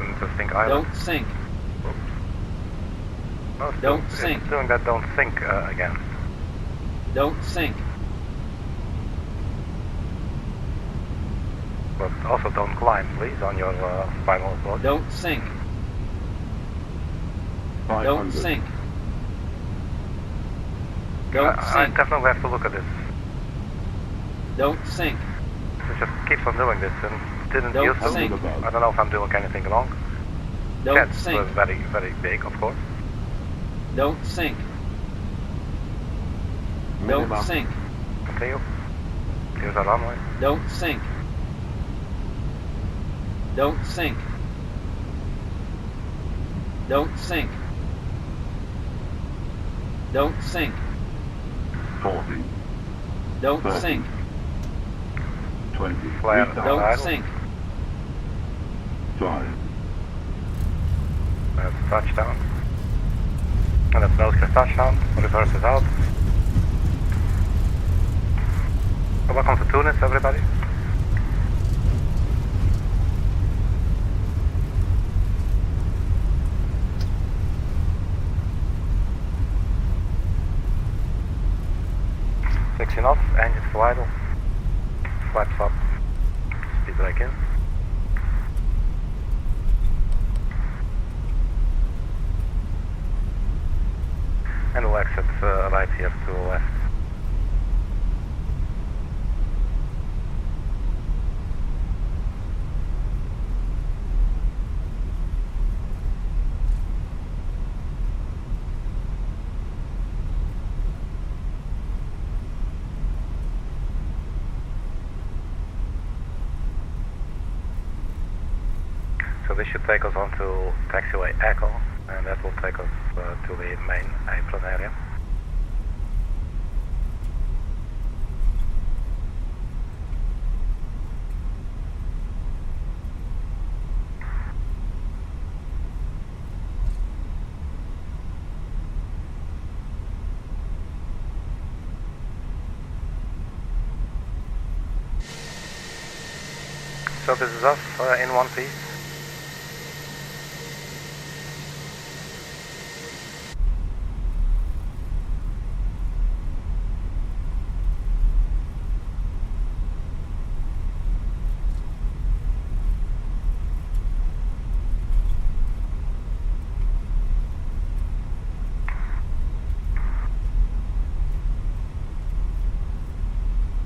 A: Interesting island.
G: Don't sink.
A: Oops. No, it's
G: Don't
A: it's
G: sink.
A: doing that don't sink again.
G: Don't sink.
A: But also don't climb, please, on your final approach.
G: Don't sink. Don't sink. Don't
A: I
G: sink.
A: definitely have to look at this.
G: Don't sink.
A: It just keeps on doing this and didn't
G: Don't
A: use to.
G: sink.
A: I don't know if I'm doing anything wrong.
G: Don't
A: Cats
G: sink.
A: were very, very big, of course.
G: Don't sink. Don't
E: Minimum.
G: sink.
A: Continue. Here's our runway.
G: Don't sink. Don't sink. Don't sink. Don't sink.
E: 40.
G: Don't
E: 30.
G: sink.
E: 20.
A: Flare.
E: Restart.
G: Don't
A: Idle.
G: sink.
E: 5.
A: That's touchdown. And that's nose clear touchdown. Reverse is out. So welcome to Tunis, everybody. Sixteen off, engine full idle. Flaps up. Speed brake in. And we'll exit right here to the left. So this should take us on to taxiway Echo, and that will take us to the main apron area. So this is us in one piece.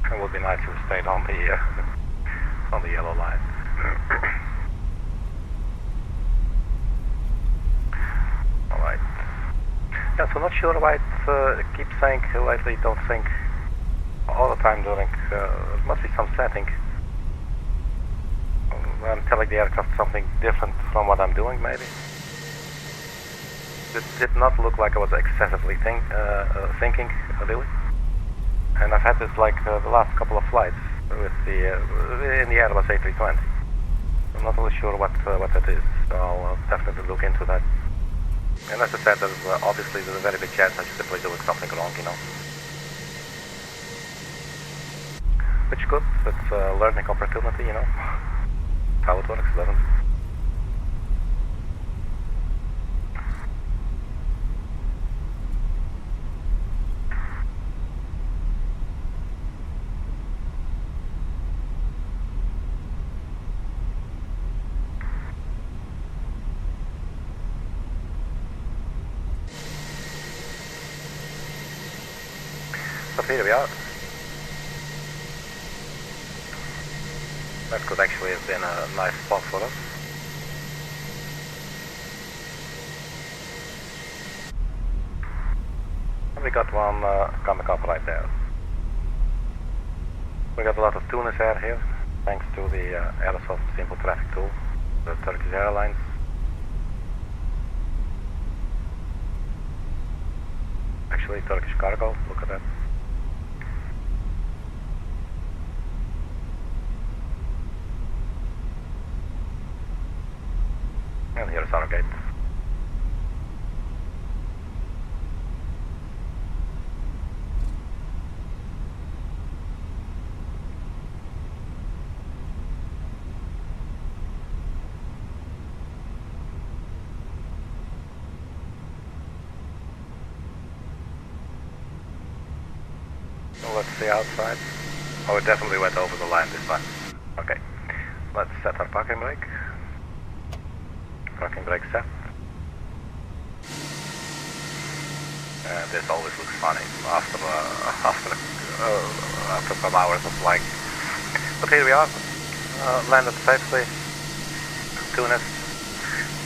A: It would be nice if we stayed on the yellow line. Alright. Yeah, so not sure why it keeps saying lately don't think all the time during, must be some setting. I'm telling the aircraft something different from what I'm doing maybe. It did not look like I was excessively thinking, really. And I've had this like the last couple of flights with in the Airbus A320. I'm not really sure what that is, so I'll definitely look into that. And as I said, obviously there's a very big chance I'm simply doing something wrong, you know. Which good, it's a learning opportunity, you know. How it works, doesn't it? So here we are. That could actually have been a nice spot for us. And we got one coming up right there. We got a lot of Tunis air here, thanks to the Aerosoft Simple Traffic tool, the Turkish Airlines. Actually, Turkish cargo, look at that. And here's our gate. So let's see outside. Oh, it definitely went over the line this time. Okay, let's set our parking brake. Parking brake set. and this always looks funny after some hours of flying. But here we are, landed safely, Tunis,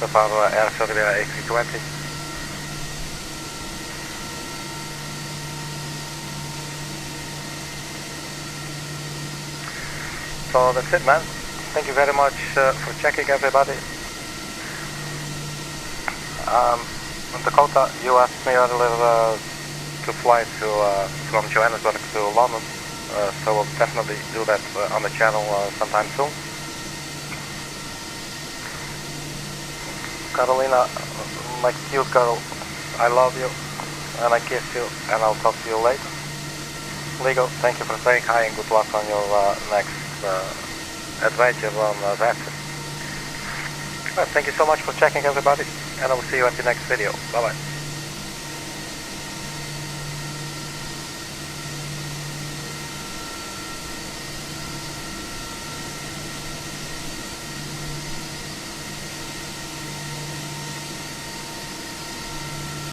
A: with our Air Serbia A320. So that's it, man. Thank you very much for checking, everybody. Dakota, you asked me earlier to fly from Johannesburg to London, so we'll definitely do that on the channel sometime soon. Carolina, my cute girl, I love you, and I kiss you, and I'll talk to you later. Lego, thank you for saying hi and good luck on your next adventure on BATRU. Well, thank you so much for checking, everybody, and I will see you at the next video. Bye bye.